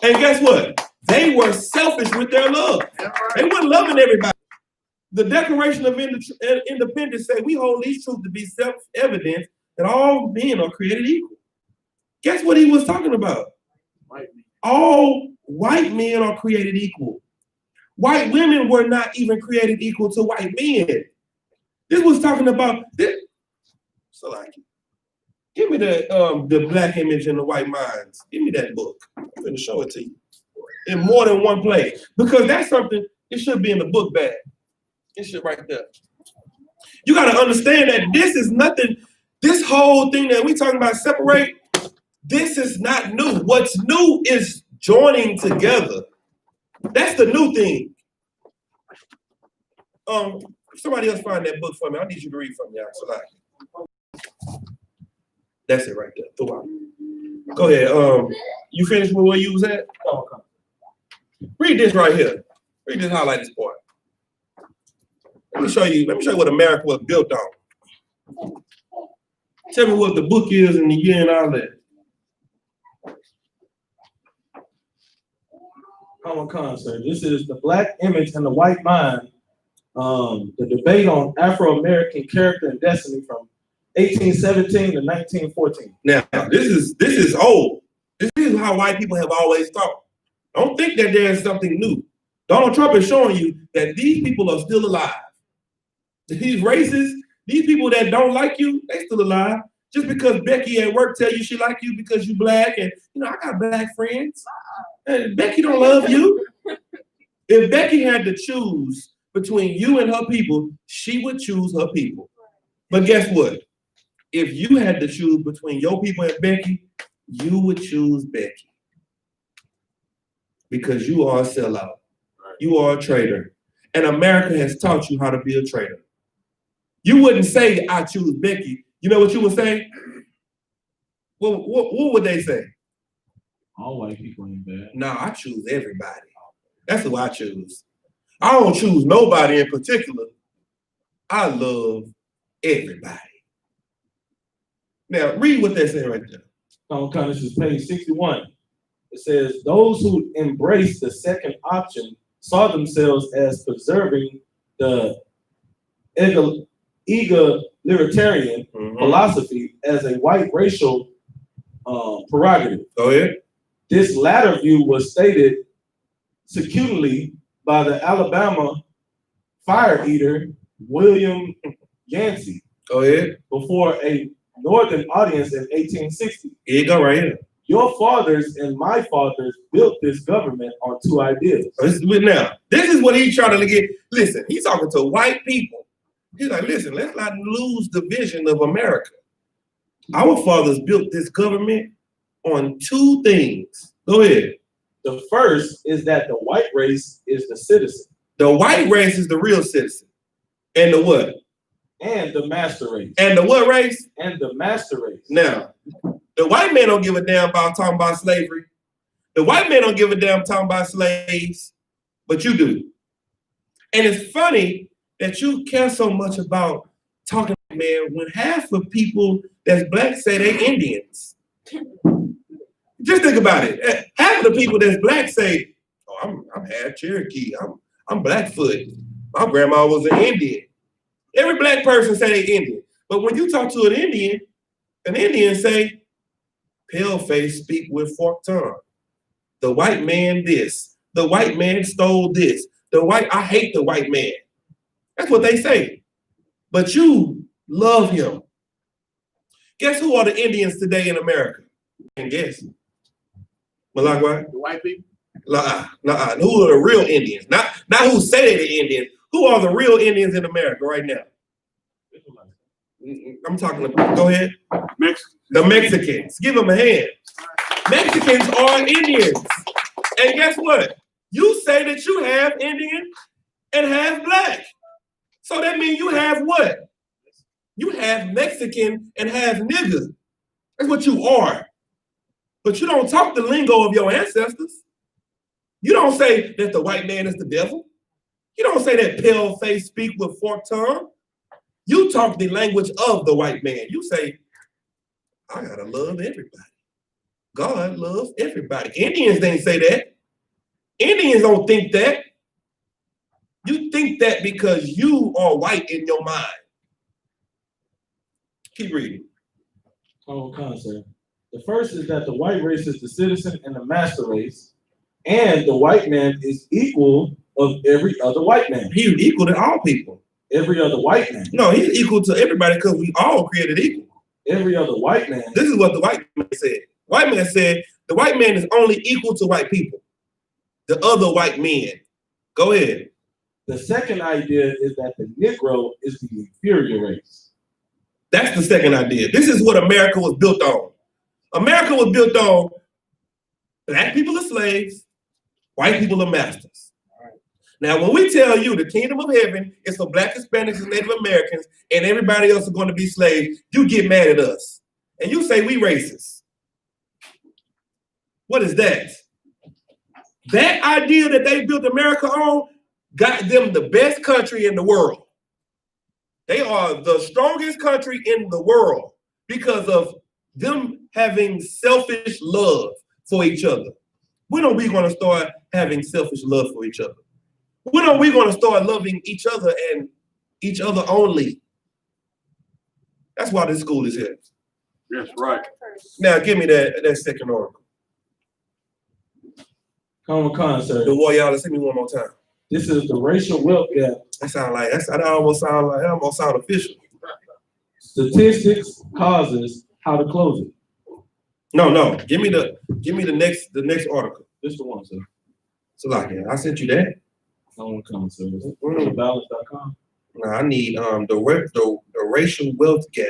And guess what? They were selfish with their love. They weren't loving everybody. The Declaration of Independence said we hold these truths to be self-evident that all men are created equal. Guess what he was talking about? All white men are created equal. White women were not even created equal to white men. This was talking about this. So like, give me the Black Image and the White Minds. Give me that book. I'm going to show it to you in more than one place because that's something. It should be in the book bag. It should right there. You got to understand that this is nothing. This whole thing that we talking about separate. This is not new. What's new is joining together. That's the new thing. Somebody else find that book for me. I need you to read from me. That's it right there. Go ahead. You finished with where you was at? Oh, okay. Read this right here. Read this highlighted part. Let me show you what America was built on. Tell me what the book is and the year and all that. Common concept. This is the Black Image and the White Mind. The debate on Afro-American character and destiny from 1817 to 1914. Now, this is old. This is how white people have always thought. Don't think that there's something new. Donald Trump is showing you that these people are still alive. These racists, these people that don't like you, they still alive. Just because Becky at work tell you she like you because you black, and I got black friends. And Becky don't love you. If Becky had to choose between you and her people, she would choose her people. But guess what? If you had to choose between your people and Becky, you would choose Becky. because you are a sellout. You are a traitor. And America has taught you how to be a traitor. You wouldn't say, I choose Becky. You know what you would say? What would they say? All white people ain't bad. No, I choose everybody. That's who I choose. I don't choose nobody in particular. I love everybody. Now, read what they say right there. This is page 61. It says, those who embraced the second option saw themselves as preserving the egalitarian philosophy as a white racial prerogative. Go ahead. This latter view was stated securely by the Alabama fire eater William Yancey. Go ahead. Before a northern audience in 1860. Here you go, right here. Your fathers and my fathers built this government on two ideas. Now, this is what he's trying to get. Listen, he's talking to white people. He's like, listen, let's not lose the vision of America. Our fathers built this government on two things. Go ahead. The first is that the white race is the citizen. The white race is the real citizen. And the what? And the master race. And the what race? And the master race. Now, the white man don't give a damn about talking about slavery. The white man don't give a damn talking about slaves, but you do. And it's funny that you care so much about talking, man, when half of people that's black say they Indians. Just think about it. Half of the people that's black say, oh, I'm half Cherokee. I'm Blackfoot. My grandma was an Indian. Every black person say they Indian. But when you talk to an Indian say, pale face speak with forked tongue. The white man this. The white man stole this. I hate the white man. That's what they say. But you love him. Guess who are the Indians today in America? And guess. Malagwa? The white people? Who are the real Indians? Not who say they're the Indians. Who are the real Indians in America right now? I'm talking about, go ahead. The Mexicans. Give them a hand. Mexicans are Indians. And guess what? You say that you have Indian and half black. So that means you have what? You have Mexican and half nigga. That's what you are. But you don't talk the lingo of your ancestors. You don't say that the white man is the devil. You don't say that pale face speak with forked tongue. You talk the language of the white man. You say, I gotta love everybody. God loves everybody. Indians didn't say that. Indians don't think that. You think that because you are white in your mind. Keep reading. Concept. The first is that the white race is the citizen and the master race, and the white man is equal of every other white man. He's equal to all people. Every other white man. No, he's equal to everybody because we all created equal. Every other white man. This is what the white man said. White man said the white man is only equal to white people. The other white men. Go ahead. The second idea is that the Negro is the inferior race. That's the second idea. This is what America was built on. America was built on black people are slaves, white people are masters. Now, when we tell you the kingdom of heaven is for black Hispanics and Native Americans and everybody else is going to be slaves, you get mad at us. And you say we racist. What is that? That idea that they built America on got them the best country in the world. They are the strongest country in the world because of them having selfish love for each other. When are we going to start having selfish love for each other? When are we going to start loving each other and each other only? That's why this school is here. That's right. Now, give me that second article. Common concept. The Royale, send me one more time. This is the racial wealth gap. That almost sound official. Statistics, causes, how to close it. No. Give me the next article. This the one, sir. So like, I sent you that. Common concept. Balance.com. No, I need the racial wealth gap.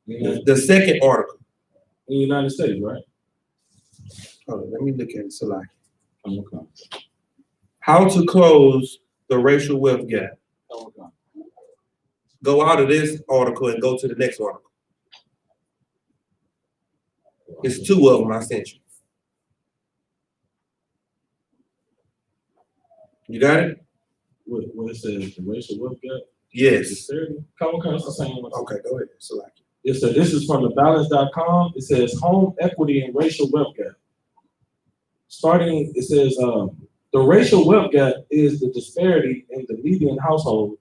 The second article. In the United States, right? Hold on, let me look at it. So like, How to close the racial wealth gap. Go out of this article and go to the next article. It's 2 of them I sent you. You got it? What it says, the racial wealth gap? Yes. Come on, it's the same one. Okay, go ahead. Select it. It said, this is from thebalance.com. It says home equity and racial wealth gap. Starting, it says, the racial wealth gap is the disparity in the median household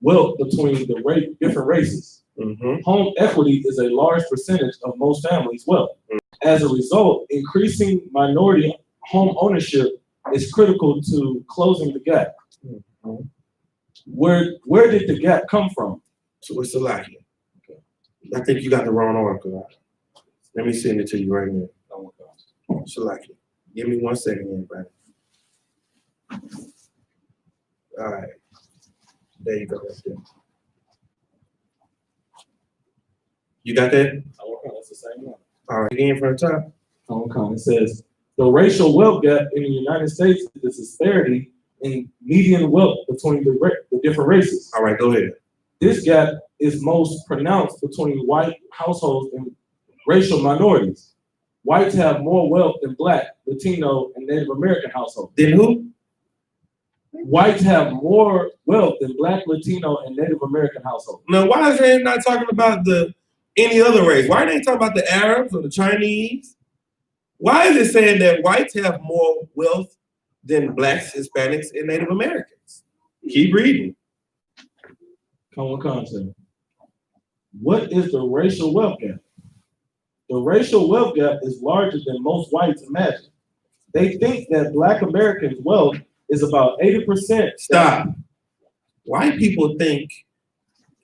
wealth between the different races. Mm-hmm. Home equity is a large percentage of most families' wealth. As a result, increasing minority home ownership is critical to closing the gap. Mm-hmm. Where did the gap come from? So it's Salakia. Okay. I think you got the wrong article. Let me send it to you right now. Salakia. Give me 1 second, everybody. All right. There you go. Right there. You got that? That's the same one. All right. Again from the top. It says the racial wealth gap in the United States is the disparity in median wealth between the different races. All right, go ahead. This gap is most pronounced between white households and racial minorities. Whites have more wealth than Black, Latino, and Native American households. Then who? Whites have more wealth than Black, Latino, and Native American households. Now, why is they not talking about any other race? Why are they talking about the Arabs or the Chinese? Why is it saying that whites have more wealth than Blacks, Hispanics, and Native Americans? Keep reading. Common concept. What is the racial wealth gap? The racial wealth gap is larger than most whites imagine. They think that Black Americans' wealth is about 80%. Stop. White people think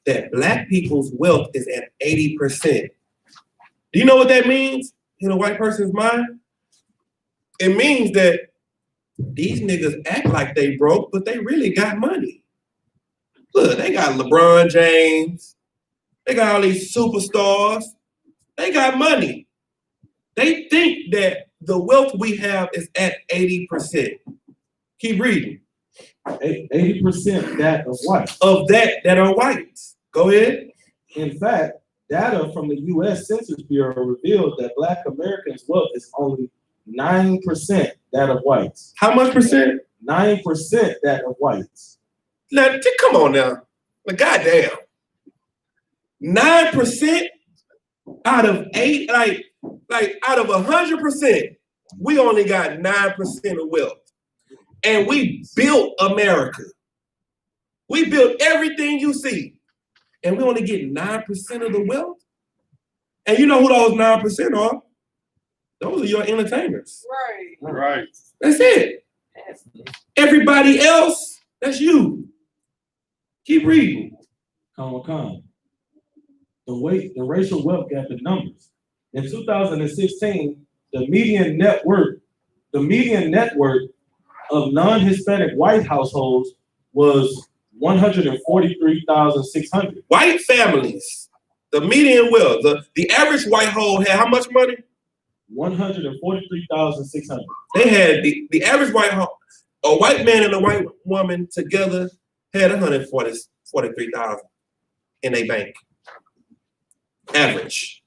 that Black people's wealth is at 80%. Do you know what that means in a white person's mind? It means that these niggas act like they broke, but they really got money. Look, they got LeBron James. They got all these superstars. They got money. They think that the wealth we have is at 80%. Keep reading. 80% that of whites. Of that are whites. Go ahead. In fact, data from the U.S. Census Bureau revealed that Black Americans' wealth is only 9% that of whites. How much percent? 9% that of whites. Now, come on now. Like, goddamn. 9% out of 8, like out of 100%, we only got 9% of wealth. And we built America. We built everything you see. And we only get 9% of the wealth. And you know who those 9% are? Those are your entertainers. Right. That's it. Everybody else, that's you. Keep reading. The racial wealth gap in numbers. In 2016, the median net worth of non-Hispanic white households was $143,600. White families, the median wealth, the average white household had how much money? $143,600. They had the average a white man and a white woman together had $143,000 in a bank. Average.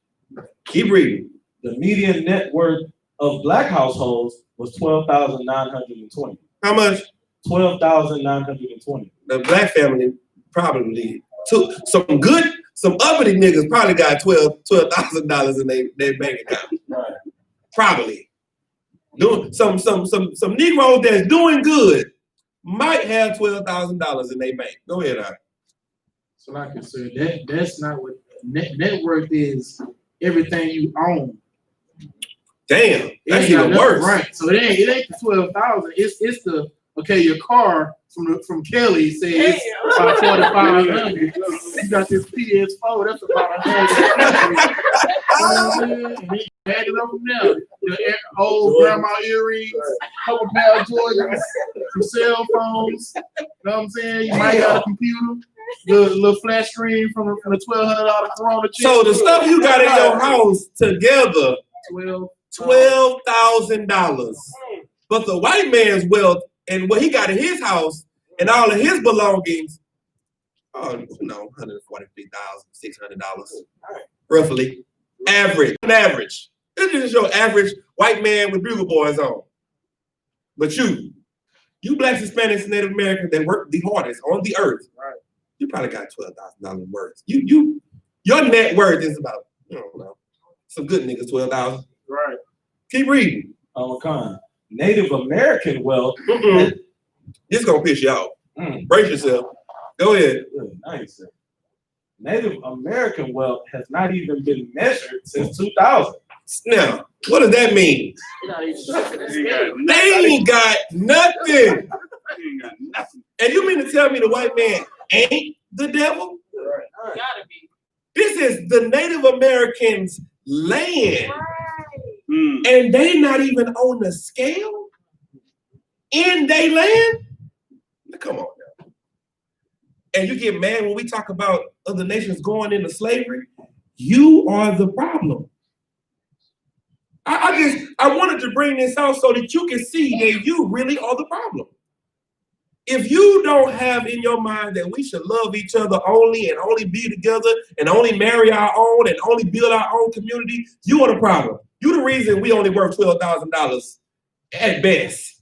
Keep reading. The median net worth of Black households was $12,920. How much? $12,920. The Black family probably some uppity niggas probably got $12,000 in their bank account. Right. Probably. Doing some Negroes that's doing good might have $12,000 in their bank. Go ahead, Art. So like I said, that's not what net worth is. Everything you own. Damn, that's even worse. Right. So it ain't the 12,000. It's the your car from Kelly says about 4,500. You got this PS4, that's about 100. Add it up from there. Your old grandma earrings, couple pair of Jordans, some cell phones. You know what I'm saying? You might got a computer, little flash screen from the $1,200 Corona chip. So the stuff you got in your house together, $12,000. But the white man's wealth and what he got in his house and all of his belongings, $143,600, roughly. Average. This is your average white man with bugle boys on. But you Blacks, Hispanics, and Native Americans that work the hardest on the earth, Right. you probably got $12,000 worth. Your net worth is about, I don't know, some good niggas, 12,000. Right. Keep reading. Native American wealth. This gonna piss you off. Brace yourself. Go ahead. Really nice, sir. Native American wealth has not even been measured since 2000. Now, what does that mean? They ain't got nothing. And you mean to tell me the white man ain't the devil? Right. Gotta be. This is the Native Americans' land. Right. And they not even on the scale in their land? Come on now. And you get mad when we talk about other nations going into slavery? You are the problem. I wanted to bring this out so that you can see that you really are the problem. If you don't have in your mind that we should love each other only and only be together and only marry our own and only build our own community, you are the problem. You're the reason we only worth $12,000 at best.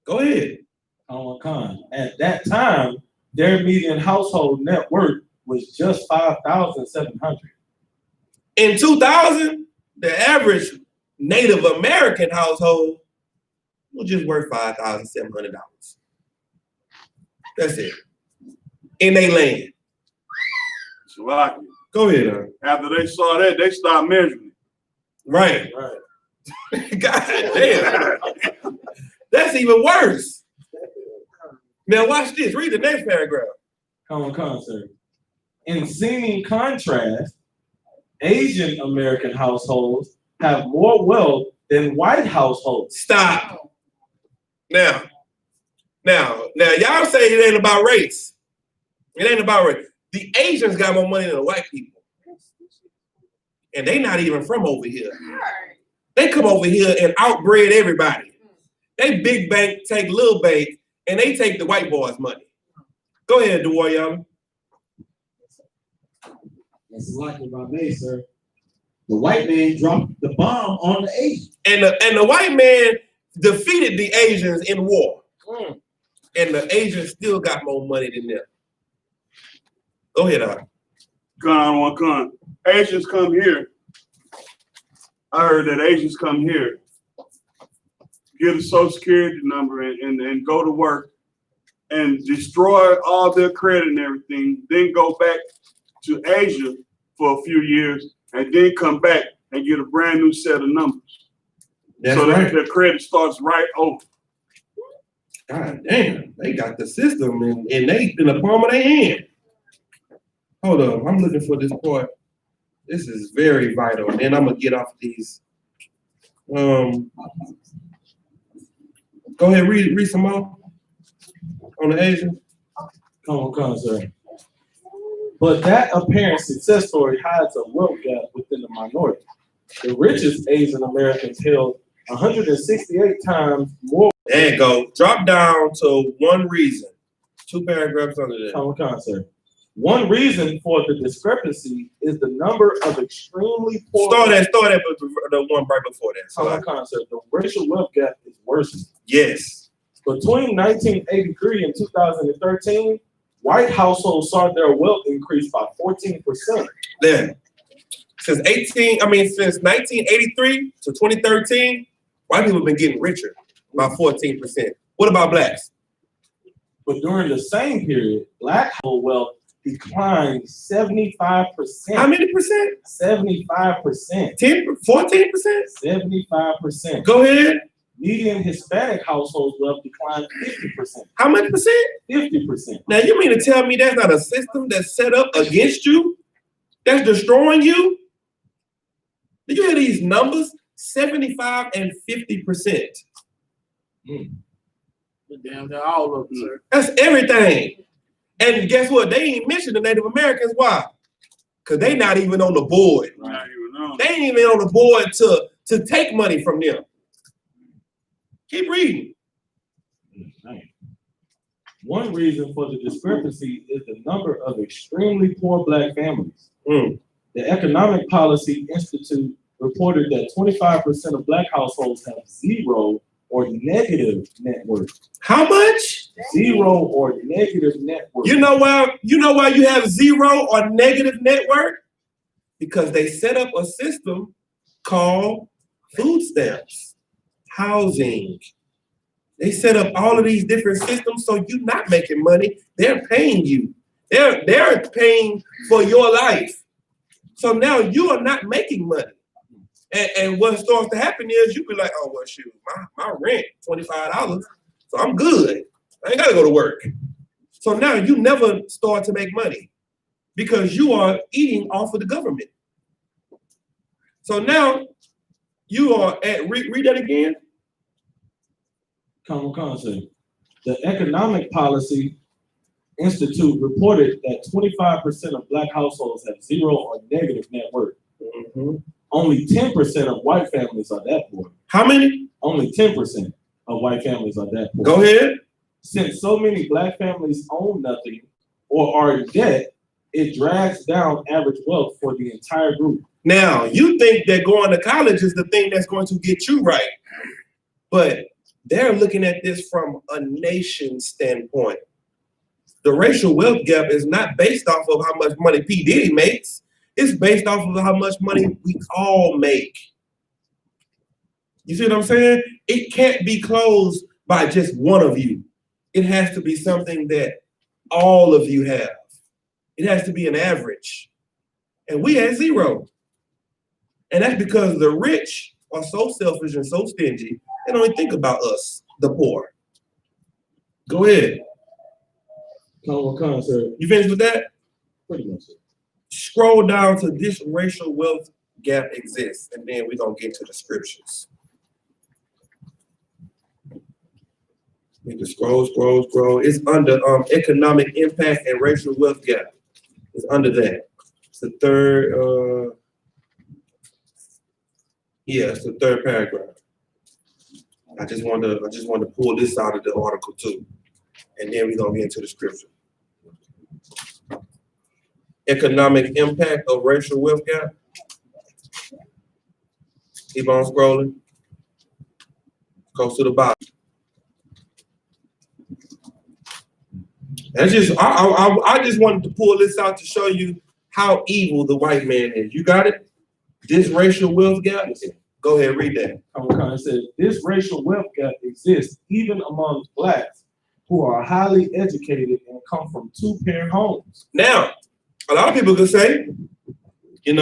Go ahead. At that time, their median household net worth was just $5,700. In 2000, the average Native American household was just worth $5,700. That's it. In their land. So like, go ahead. After they saw that, they started measuring. Right. God damn. That's even worse. Now watch this. Read the next paragraph. Come on, sir. In seeming contrast, Asian American households have more wealth than white households. Stop. Now, y'all say it ain't about race. It ain't about race. The Asians got more money than the white people. And they not even from over here. They come over here and outbreed everybody. They big bank take little bank, and they take the white boys' money. Go ahead, Dewar. That's exactly what I made, sir. The white man dropped the bomb on the Asians. And the white man defeated the Asians in war. And the Asians still got more money than them. Go ahead, Con. Asians come here. I heard that Asians come here, get a social security number and go to work and destroy all their credit and everything, then go back to Asia for a few years and then come back and get a brand new set of numbers. That's so right. that their credit starts right over. God damn, they got the system and they in the palm of their hand. Hold on, I'm looking for this part. This is very vital. And then I'm gonna get off these. Go ahead, read some more on the Asians. Come on, sir. But that apparent success story hides a wealth gap within the minority. The richest Asian Americans held 168 times more. There you go. Drop down to one reason. 2 paragraphs under that. Come on, sir. One reason for the discrepancy is the number of extremely poor. Start that, but the one right before that. So Come on, sir. The racial wealth gap is worsening. Yes. Between 1983 and 2013, white households saw their wealth increase by 14%. Then, since 1983 to 2013, white people have been getting richer by 14%. What about blacks? But during the same period, black household wealth declined 75%. How many percent? 75%. 14%? 75%. Go ahead. Median Hispanic household wealth declined 50%. How much percent? 50%. Now you mean to tell me that's not a system that's set up against you? That's destroying you? Do you hear these numbers? 75 and 50%. Damn, they're all of them, sir. That's everything. And guess what? They ain't mentioned the Native Americans. Why? Because they not even on the board. Not even know. They ain't even on the board to take money from them. Keep reading. One reason for the discrepancy is the number of extremely poor black families. Mm. The Economic Policy Institute reported that 25% of black households have zero or negative net worth. How much? Zero or negative net worth. You know why you have zero or negative net worth? Because they set up a system called food stamps, housing. They set up all of these different systems so you're not making money. They're paying you. They're paying for your life. So now you are not making money. And what starts to happen is you be like, oh, well, shoot, my rent, $25, so I'm good. I ain't got to go to work. So now you never start to make money because you are eating off of the government. So now you are at, read that again. Common concept. The Economic Policy Institute reported that 25% of black households have zero or negative net worth. Mm-hmm. Only 10% of white families are that poor. How many? Only 10% of white families are that poor. Go ahead. Since so many black families own nothing or are in debt, it drags down average wealth for the entire group. Now, you think that going to college is the thing that's going to get you right. But they're looking at this from a nation standpoint. The racial wealth gap is not based off of how much money P. Diddy makes. It's based off of how much money we all make. You see what I'm saying? It can't be closed by just one of you. It has to be something that all of you have. It has to be an average. And we had zero. And that's because the rich are so selfish and so stingy, they don't even think about us, the poor. Go ahead. Common concept. You finished with that? Pretty much. Scroll down to this racial wealth gap exists, and then we're going to get to the scriptures. You can scroll. It's under economic impact and racial wealth gap. It's under that. It's the third, it's the third paragraph. I just want to pull this out of the article too, and then we're gonna get into the scripture. Economic impact of racial wealth gap. Keep on scrolling. Goes to the bottom. That's just I just wanted to pull this out to show you how evil the white man is. You got it? This racial wealth gap. Go ahead, read that. Common concept. This racial wealth gap exists even among blacks who are highly educated and come from two-parent homes. Now, a lot of people could say, is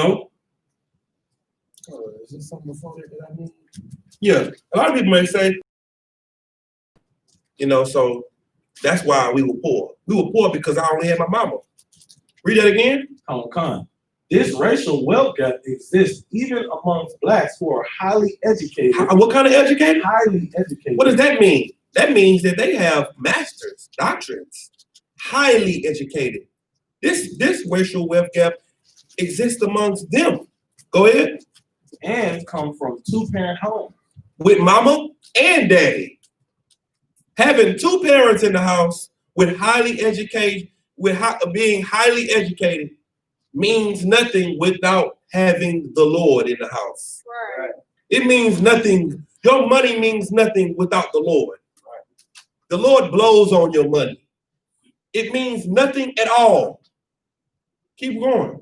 this something before that I need? Yeah, a lot of people may say, so that's why we were poor. We were poor because I only had my mama. Read that again. This racial wealth gap exists even amongst blacks who are highly educated. What kind of educated? Highly educated. What does that mean? That means that they have masters, doctorates, highly educated. This racial wealth gap exists amongst them. Go ahead. And come from two-parent homes. With mama and daddy. Having two parents in the house with being highly educated means nothing without having the Lord in the house. Right. It means nothing. Your money means nothing without the Lord. The Lord blows on your money. It means nothing at all. Keep going.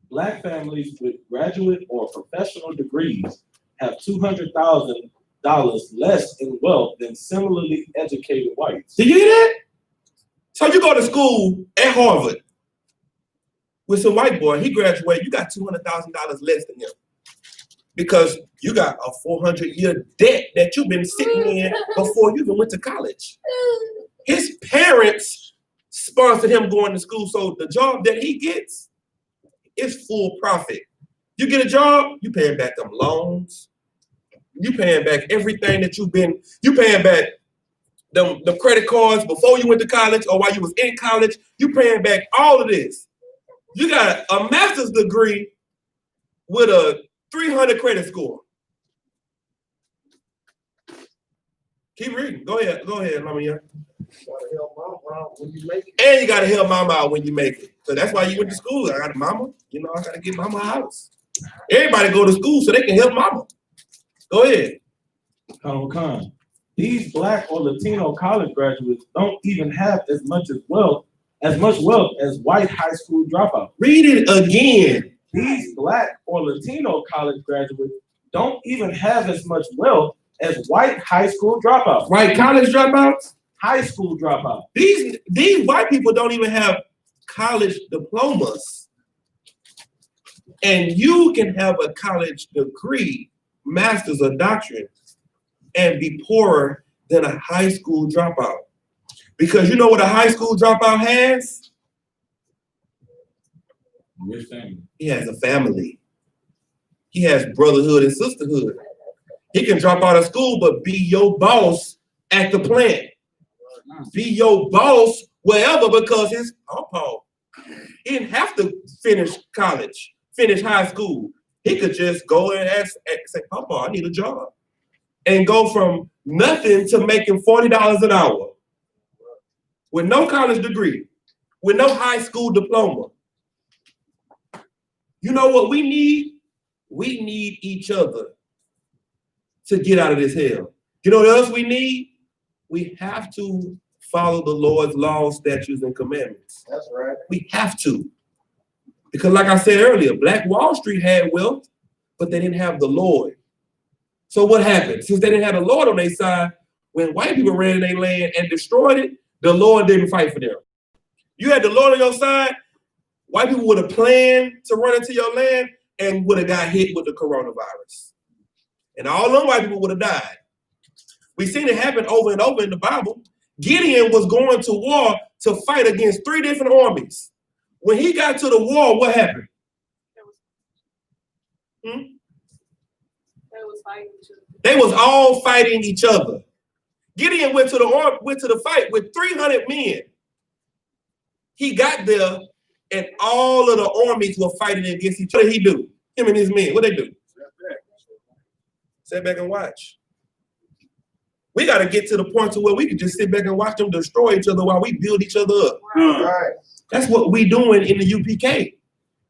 Black families with graduate or professional degrees have $200,000 less in wealth than similarly educated whites. Did you hear that? So you go to school at Harvard with some white boy, he graduated, you got $200,000 less than him because you got a 400-year debt that you've been sitting in before you even went to college. His parents sponsored him going to school, so the job that he gets is full profit. You get a job, you paying back them loans, you paying back everything that you paying back the credit cards before you went to college or while you was in college, you paying back all of this. You got a master's degree with a 300 credit score. Keep reading. Go ahead, Lamia. Gotta help mom out when you make it. And you gotta help mama out when you make it. So that's why you went to school. I got mama, I gotta get mama a house. Everybody go to school so they can help mama. Go ahead. Con. These Black or Latino college graduates don't even have as much wealth as white high school dropouts. Read it again. These Black or Latino college graduates don't even have as much wealth as white high school dropouts. White college dropouts? High school dropouts. These white people don't even have college diplomas. And you can have a college degree, master's or doctorate, and be poorer than a high school dropout. Because you know what a high school dropout has? Rich family. He has a family. He has brotherhood and sisterhood. He can drop out of school, but be your boss at the plant. Be your boss wherever because his papa. He didn't have to finish college, finish high school. He could just go and say, Papa, I need a job. And go from nothing to making $40 an hour. With no college degree, with no high school diploma. You know what we need? We need each other to get out of this hell. You know what else we need? We have to follow the Lord's laws, statutes, and commandments. That's right. We have to. Because like I said earlier, Black Wall Street had wealth, but they didn't have the Lord. So what happened? Since they didn't have the Lord on their side, when white people ran in their land and destroyed it, the Lord didn't fight for them. You had the Lord on your side, white people would have planned to run into your land and would have got hit with the coronavirus. And all them white people would have died. We've seen it happen over and over in the Bible. Gideon was going to war to fight against 3 different armies. When he got to the war, what happened? They was all fighting each other. Gideon went to the fight with 300 men. He got there, and all of the armies were fighting against each other. What did he do? Him and his men, what they do? Sit back and watch. We got to get to the point to where we can just sit back and watch them destroy each other while we build each other up. Right. That's what we doing in the UPK.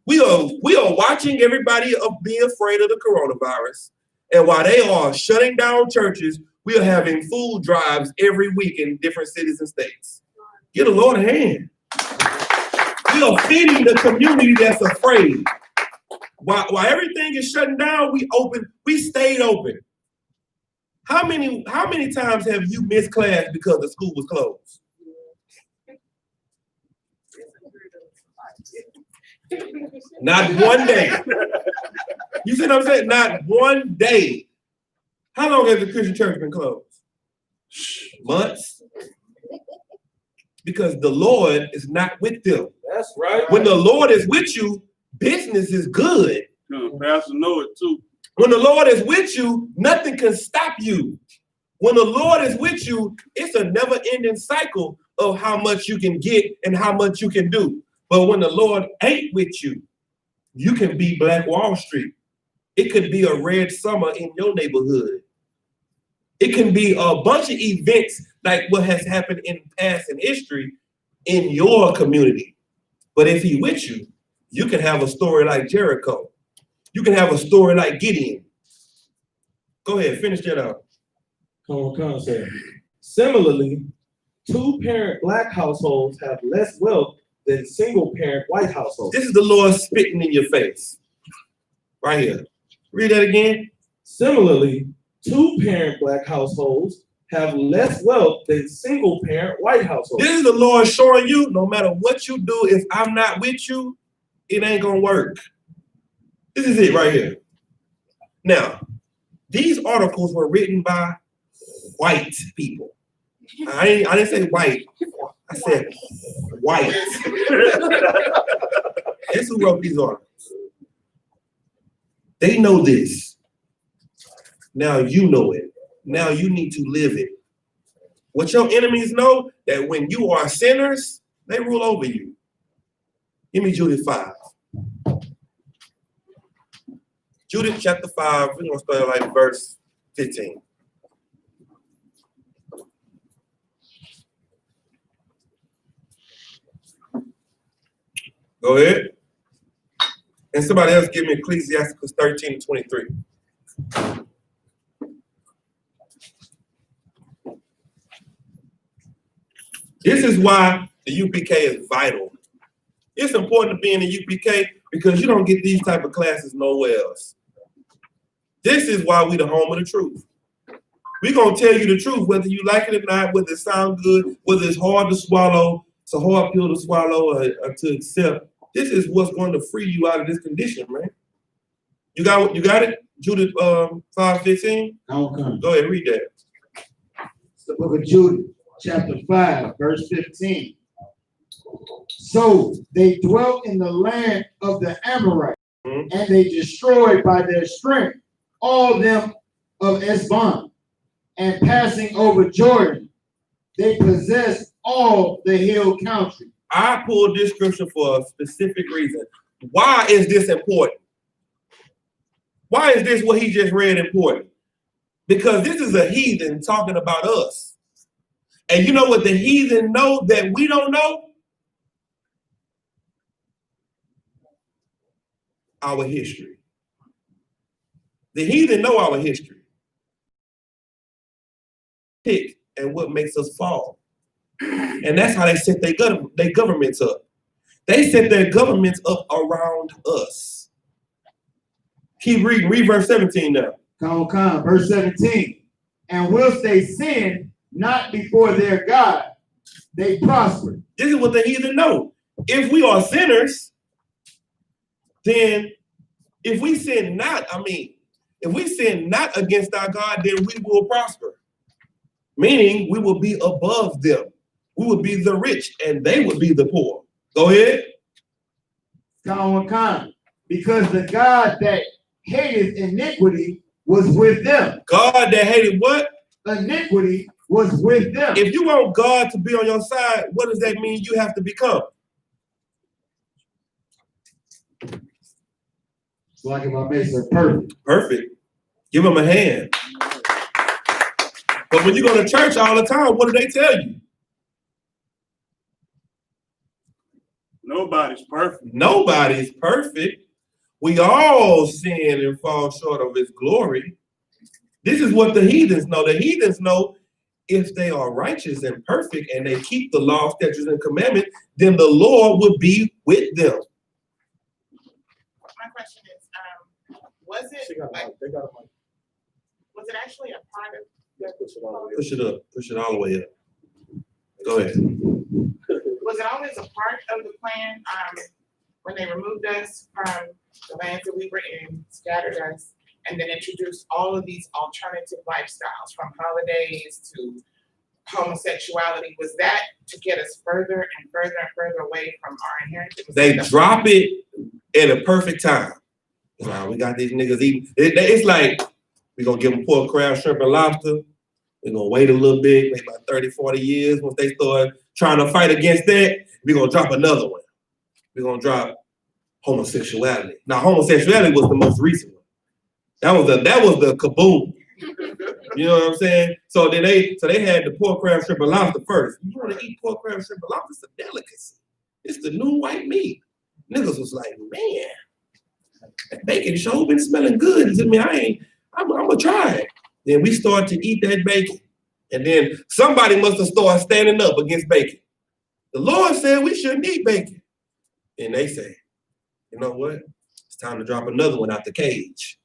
We are watching everybody be afraid of the coronavirus. And while they are shutting down churches, we are having food drives every week in different cities and states. Get the Lord a hand. We are feeding the community that's afraid. While everything is shutting down, we stayed open. How many times have you missed class because the school was closed? Not one day. You see what I'm saying? Not one day. How long has the Christian church been closed? Months. Because the Lord is not with them. That's right. When the Lord is with you, business is good. Pastor know it too. When the Lord is with you, nothing can stop you. When the Lord is with you, it's a never-ending cycle of how much you can get and how much you can do. But when the Lord ain't with you, you can be Black Wall Street. It could be a red summer in your neighborhood. It can be a bunch of events like what has happened in past in history in your community. But if He's with you, you can have a story like Jericho. You can have a story like Gideon. Go ahead, finish that up. Come on, sir. Similarly, 2-parent Black households have less wealth than single-parent white households. This is the Lord spitting in your face. Right here. Read that again. Similarly, 2-parent Black households have less wealth than single-parent white households. This is the Lord showing you, no matter what you do, if I'm not with you, it ain't gonna work. This is it right here. Now, these articles were written by white people. I didn't say white. I said white. That's who wrote these articles. They know this. Now you know it. Now you need to live it. What your enemies know, that when you are sinners, they rule over you. Give me Judith 5. Judith chapter 5, we're going to start like verse 15. Go ahead. And somebody else give me Ecclesiastes 13:23. This is why the UPK is vital. It's important to be in the UPK because you don't get these type of classes nowhere else. This is why we the home of the truth. We're gonna tell you the truth, whether you like it or not, whether it sounds good, whether it's hard to swallow, it's a hard pill to swallow or to accept. This is what's going to free you out of this condition, man. You got it? Judith 5:15? Come. Go ahead, read that. It's the book of Jude, chapter 5, verse 15. So they dwelt in the land of the Amorites, and they destroyed by their strength all them of Esbon, and passing over Jordan, they possessed all the hill country. I pulled this scripture for a specific reason. Why is this important? Why is this what he just read important? Because this is a heathen talking about us. And you know what the heathen know that we don't know? Our history. The heathen know our history. And what makes us fall. And that's how they set their governments up. They set their governments up around us. Keep reading. Read verse 17 now. Come. Verse 17. And whilst they sinned not before their God, they prospered. This is what the heathen know. If we are sinners, then if we sin not against our God, then we will prosper. Meaning we will be above them. We will be the rich and they would be the poor. Go ahead. Come. Because the God that hated iniquity was with them. God that hated what? Iniquity was with them. If you want God to be on your side, what does that mean you have to become? It's like if I made it perfect. Perfect. Give him a hand. But when you go to church all the time, what do they tell you? Nobody's perfect. Nobody's perfect. We all sin and fall short of his glory. This is what the heathens know. The heathens know if they are righteous and perfect and they keep the law, statutes, and commandments, then the Lord will be with them. My question is, was it actually a part of Push it up. Push it all the way up. Go ahead. was it always a part of the plan, when they removed us from the lands that we were in, scattered us, and then introduced all of these alternative lifestyles, from holidays to homosexuality? Was that to get us further and further and further away from our inheritance? They drop it at a perfect time. We got these niggas eating. It's like, we're going to give them pork, crab, shrimp, and lobster. We're going to wait a little bit, maybe about 30, 40 years. Once they start trying to fight against that, we're going to drop another one. We're going to drop homosexuality. Now, homosexuality was the most recent one. That was the kaboom. You know what I'm saying? So then they had the pork, crab, shrimp, and lobster first. You want to eat pork, crab, shrimp, and lobster? It's a delicacy. It's the new white meat. Niggas was like, man, that bacon sure been smelling good to me. I'm gonna try it. Then we start to eat that bacon. And then somebody must have started standing up against bacon. The Lord said we shouldn't eat bacon. And they say, you know what? It's time to drop another one out the cage.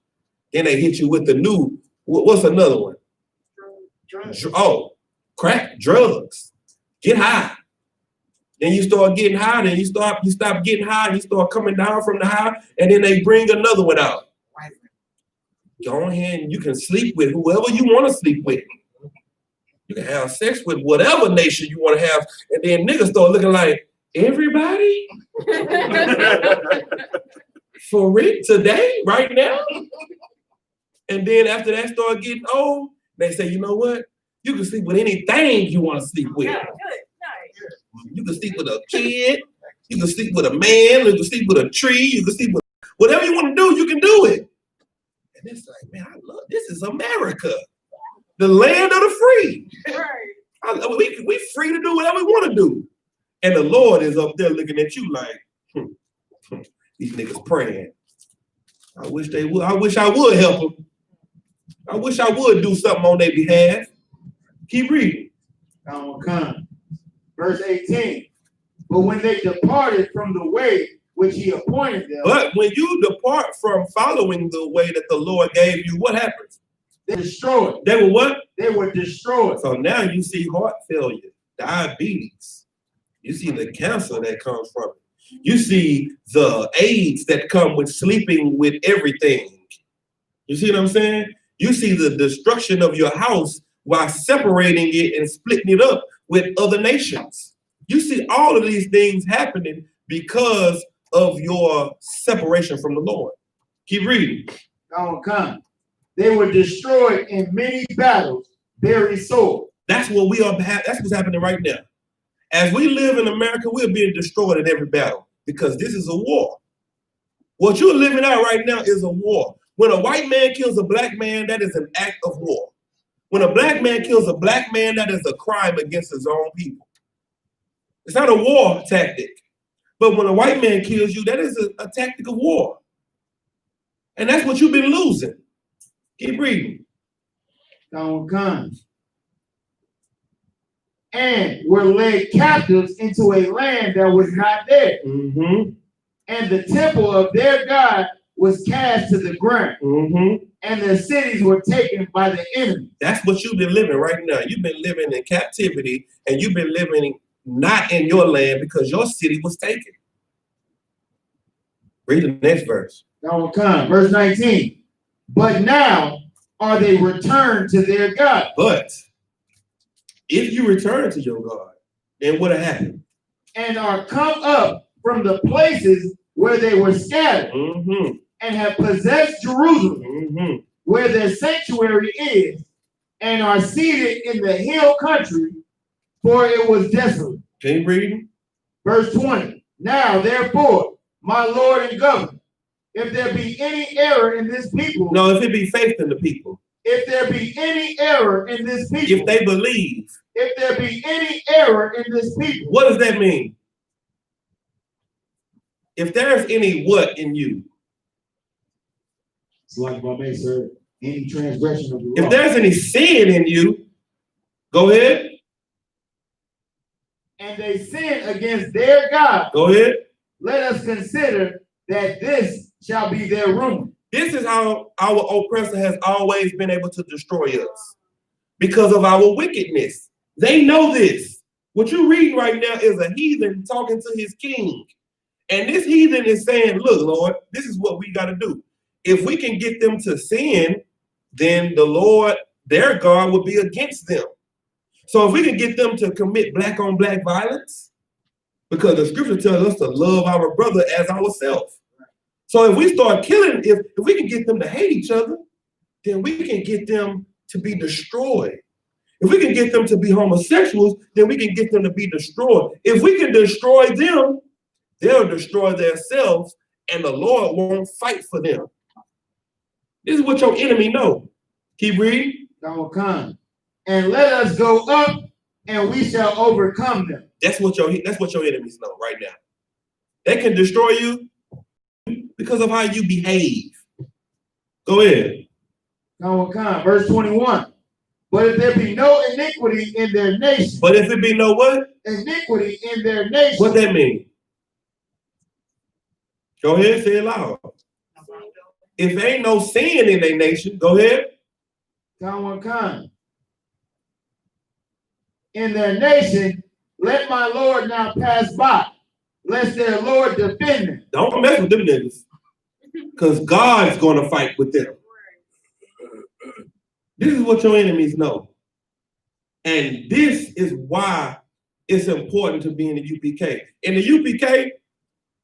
Then they hit you with the new, what's another one? Drugs. Crack, drugs. Get high. Then you start getting high, then you stop getting high, you start coming down from the high, and then they bring another one out. Go ahead and you can sleep with whoever you want to sleep with. You can have sex with whatever nation you want to have, and then niggas start looking like, everybody? For it today, right now? And then after that start getting old, they say, you know what? You can sleep with anything you want to sleep with. Yeah, good, nice. You can sleep with a kid, you can sleep with a man, you can sleep with a tree, you can sleep with whatever you want to do, you can do it. And it's like, man, I love this is America, the land of the free. Right. We free to do whatever we want to do. And the Lord is up there looking at you like, These niggas praying. I wish they would. I wish I would help them. I wish I would do something on their behalf. Keep reading. Verse 18. But when they departed from the way which he appointed them. But when you depart from following the way that the Lord gave you, what happens? They destroyed. They were what? They were destroyed. So now you see heart failure, diabetes. You see the cancer that comes from it. You see the AIDS that come with sleeping with everything. You see what I'm saying? You see the destruction of your house while separating it and splitting it up with other nations. You see all of these things happening because of your separation from the Lord. Keep reading. They were destroyed in many battles, very sore. That's what we are. That's what's happening right now. As we live in America, we're being destroyed in every battle because this is a war. What you're living out right now is a war. When a white man kills a black man, that is an act of war. When a black man kills a black man, that is a crime against his own people. It's not a war tactic. But when a white man kills you, that is a tactic of war. And that's what you've been losing. Keep reading. And were led captives into a land that was not there. Mm-hmm. And the temple of their God was cast to the ground. Mm-hmm. And the cities were taken by the enemy. That's what you've been living right now. You've been living in captivity, and you've been living not in your land because your city was taken. Read the next verse. Verse 19. But now are they returned to their God. But if you return to your God, then what happened? And are come up from the places where they were scattered. Mm-hmm. And have possessed Jerusalem, mm-hmm. where their sanctuary is, and are seated in the hill country, for it was desolate. Keep reading. Verse 20. Now, therefore, my Lord and Governor, if there be any error in this people. No, if it be faith in the people. If there be any error in this people. If they believe. If there be any error in this people. What does that mean? If there's any what in you? It's like if I may, sir, any transgression of the law. If there's any sin in you, go ahead. And they sin against their God. Go ahead. Let us consider that this shall be their ruin. This is how our oppressor has always been able to destroy us. Because of our wickedness. They know this. What you're reading right now is a heathen talking to his king. And this heathen is saying, look, Lord, this is what we got to do. If we can get them to sin, then the Lord, their God, will be against them. So if we can get them to commit black on black violence, because the scripture tells us to love our brother as ourselves. So if we start killing, if we can get them to hate each other, then we can get them to be destroyed. If we can get them to be homosexuals, then we can get them to be destroyed. If we can destroy them, they'll destroy themselves, and the Lord won't fight for them. This is what your enemy know. Keep reading. And let us go up, and we shall overcome them. That's what your enemies know right now. They can destroy you because of how you behave. Go ahead. Verse 21. But if there be no iniquity in their nation. But if it be no what? Iniquity in their nation. What that mean? Go ahead, say it loud. If ain't no sin in their nation, go ahead. In their nation, let my Lord now pass by, lest their Lord defend them. Don't mess with them niggas, because God's going to fight with them. This is what your enemies know. And this is why it's important to be in the UPK. In the UPK,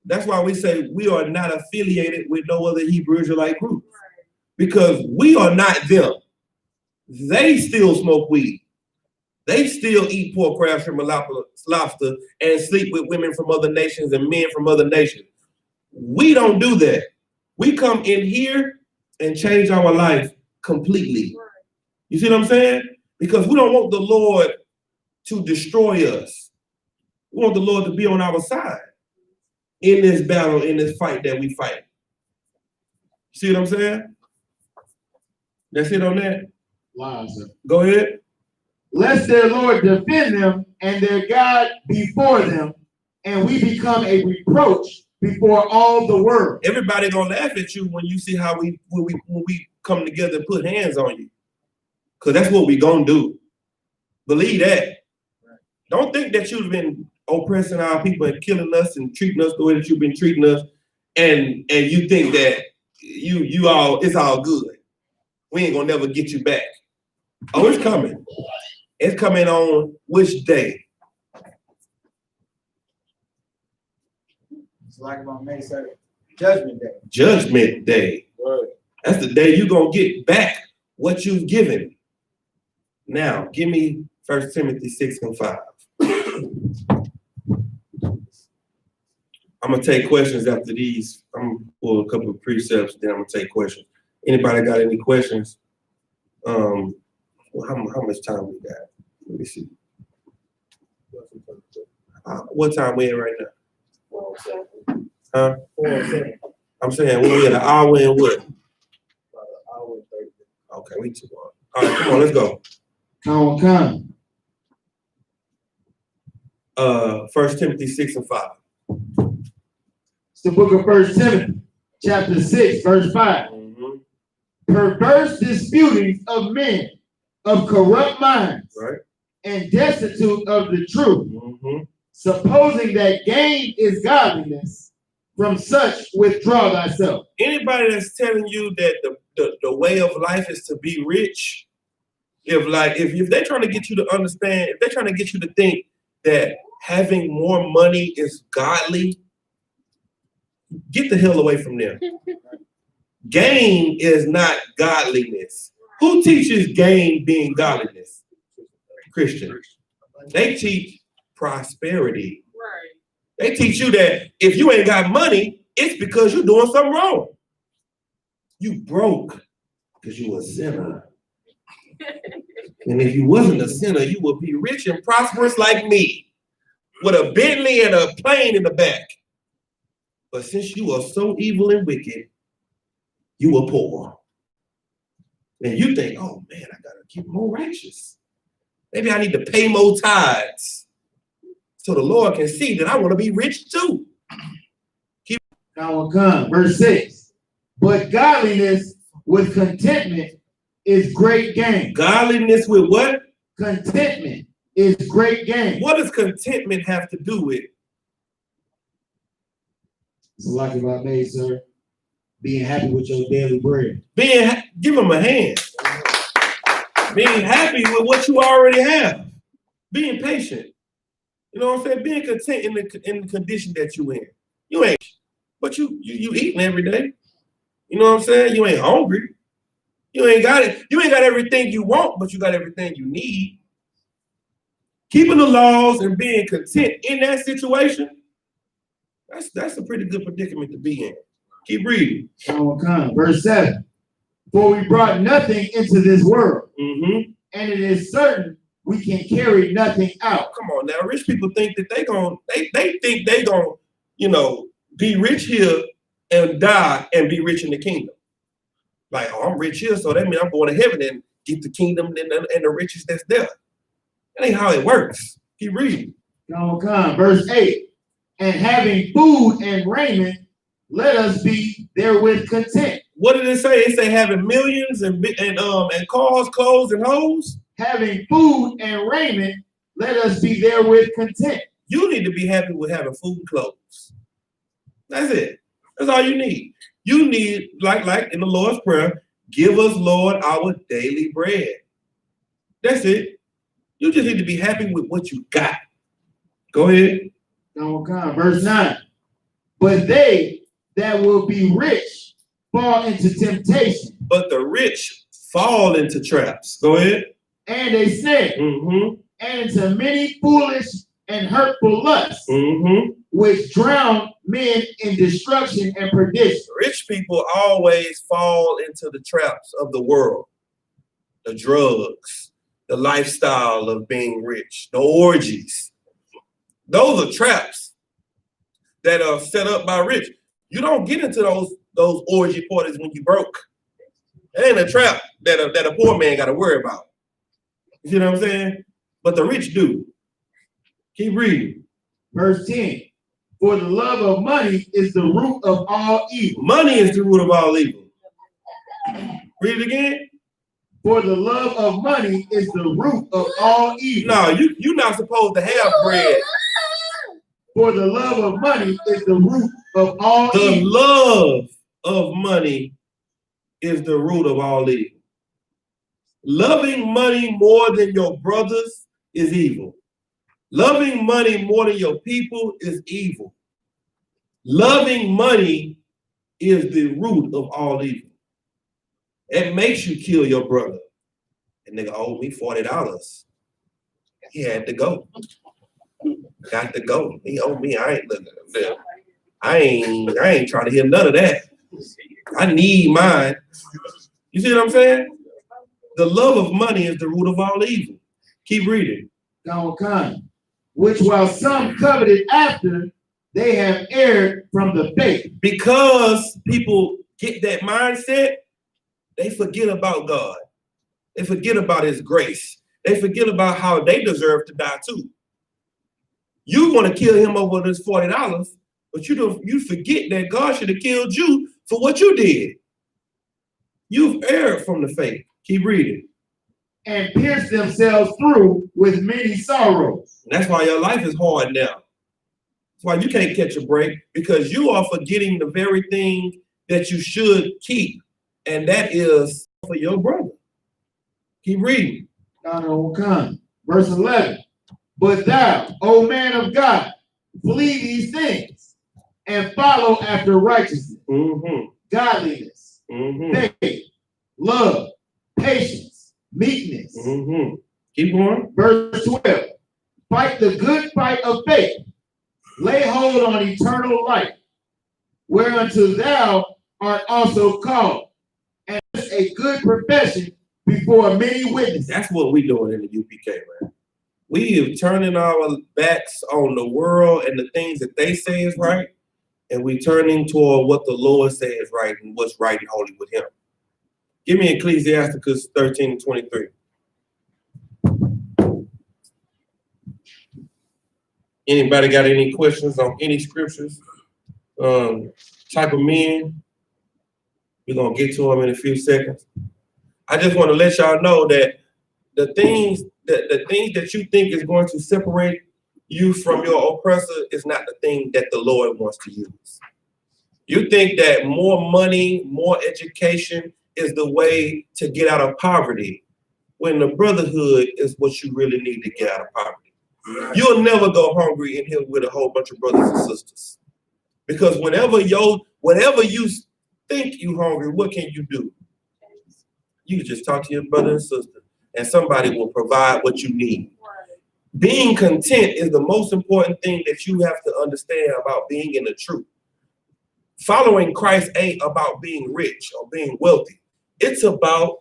that's why we say we are not affiliated with no other Hebrew Israelite group. Because we are not them. They still smoke weed. They still eat pork, crab, shrimp, and lobster, and sleep with women from other nations and men from other nations. We don't do that. We come in here and change our life completely. You see what I'm saying? Because we don't want the Lord to destroy us. We want the Lord to be on our side. in this battle, in this fight that we fight. See what I'm saying? That's it on that. Lies, sir. Go ahead. Lest their Lord defend them and their God before them, and we become a reproach before all the world. Everybody gonna laugh at you when you see how when we come together and put hands on you. Cause that's what we gonna do. Believe that. Don't think that you've been oppressing our people and killing us and treating us the way that you've been treating us, and you think that it's all good. We ain't gonna never get you back. Oh, it's coming. It's coming on which day? It's like about May 2nd. Judgment Day. Judgment Day. Right. That's the day you're gonna get back what you've given. Now, give me 1 Timothy 6:5. I'm gonna take questions after these. I'm gonna pull a couple of precepts, then I'm gonna take questions. Anybody got any questions? Well, how much time we got? Let me see. What time we in right now? Huh? I'm saying we at an hour and what? Okay, we too long. All right, come on, let's go. Come. 1 Timothy 6:5. It's the book of 1 Timothy, chapter 6, verse 5. Perverse disputings of men of corrupt minds, Right. and destitute of the truth, supposing that gain is godliness, from such withdraw thyself. Anybody that's telling you that the way of life is to be rich, if they're trying to get you to understand, if they're trying to get you to think that having more money is godly, get the hell away from them. Gain is not godliness. Who teaches gain being godliness? Christians. They teach prosperity. Right. They teach you that if you ain't got money, it's because you're doing something wrong. You broke because you a sinner. And if you wasn't a sinner, you would be rich and prosperous like me, with a Bentley and a plane in the back. But since you are so evil and wicked, you are poor. And you think, oh man, I gotta keep more righteous. Maybe I need to pay more tithes so the Lord can see that I want to be rich too. Come. Verse 6. But godliness with contentment is great gain. Godliness with what? Contentment is great gain. What does contentment have to do with? It's like about May, sir. Being happy with your daily bread. Give them a hand. Being happy with what you already have. Being patient. You know what I'm saying? Being content in the condition that you in. You ain't, but you eating every day. You know what I'm saying? You ain't hungry. You ain't got it. You ain't got everything you want, but you got everything you need. Keeping the laws and being content in that situation, that's a pretty good predicament to be in. Keep reading. Come. Verse 7. For we brought nothing into this world, And it is certain we can carry nothing out. Come on now, rich people think that they think they gonna, be rich here and die and be rich in the kingdom. Like, oh, I'm rich here, so that means I'm going to heaven and get the kingdom and the riches that's there. That ain't how it works. Keep reading. Come. Verse 8. And having food and raiment, let us be therewith content. What did it say? It say having millions and cars, clothes, and hoes. Having food and raiment, let us be therewith content. You need to be happy with having food and clothes. That's it. That's all you need. You need, like in the Lord's Prayer, give us, Lord, our daily bread. That's it. You just need to be happy with what you got. Go ahead. Come. Verse 9. But they that will be rich fall into temptation. But the rich fall into traps. Go ahead. And a snare. And into many foolish and hurtful lusts, which drown men in destruction and perdition. Rich people always fall into the traps of the world. The drugs, the lifestyle of being rich, the orgies. Those are traps. that are set up by rich. You don't get into those orgy parties when you broke. It ain't a trap that a poor man got to worry about. You see what I'm saying? But the rich do. Keep reading. Verse 10. For the love of money is the root of all evil. Money is the root of all evil. Read it again. For the love of money is the root of all evil. No, you're not supposed to have bread. For the love of money is the root of all The evil. love of money is the root of all evil. Loving money more than your brothers is evil. Loving money more than your people is evil. Loving money is the root of all evil. It makes you kill your brother. And nigga owed me $40. He had to go. Got to go. He owed me. I ain't looking at him. I ain't trying to hear none of that. I need mine. You see what I'm saying? The love of money is the root of all evil. Keep reading. Which while some coveted after, they have erred from the faith. Because people get that mindset, they forget about God. They forget about his grace. They forget about how they deserve to die too. You want to kill him over this $40, but you forget that God should have killed you for what you did. You've erred from the faith. Keep reading. And pierced themselves through with many sorrows. And that's why your life is hard now. That's why you can't catch a break, because you are forgetting the very thing that you should keep, and that is for your brother. Keep reading. Verse 11. But thou, O man of God, flee these things and follow after righteousness, godliness, faith, love, patience, meekness. Keep going. Verse 12. Fight the good fight of faith. Lay hold on eternal life, whereunto thou art also called, and a good profession before many witnesses. That's what we're doing in the UPK, man. We are turning our backs on the world and the things that they say is right, and we turning toward what the Lord says is right and what's right and holy with him. Give me Ecclesiasticus 13:23. Anybody got any questions on any scriptures? Type of men. We're going to get to them in a few seconds. I just want to let y'all know that the things that you think is going to separate you from your oppressor is not the thing that the Lord wants to use. You think that more money, more education is the way to get out of poverty, when the brotherhood is what you really need to get out of poverty. You'll never go hungry in here with a whole bunch of brothers and sisters. Because whenever you think you hungry, what can you do? You can just talk to your brother and sister, and somebody will provide what you need. Being content is the most important thing that you have to understand about being in the truth. Following Christ ain't about being rich or being wealthy. It's about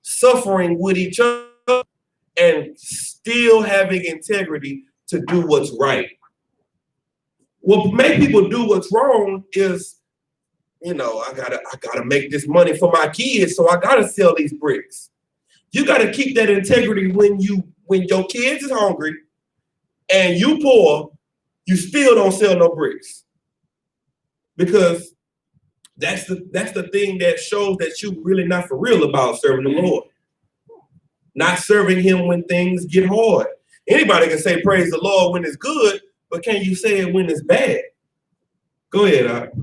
suffering with each other and still having integrity to do what's right. What make people do what's wrong is, I gotta make this money for my kids, so I gotta sell these bricks. You gotta keep that integrity when your kids is hungry and you poor, you still don't sell no bricks. Because that's the thing that shows that you really not for real about serving the Lord. Not serving him when things get hard. Anybody can say praise the Lord when it's good, but can you say it when it's bad? Go ahead, Art.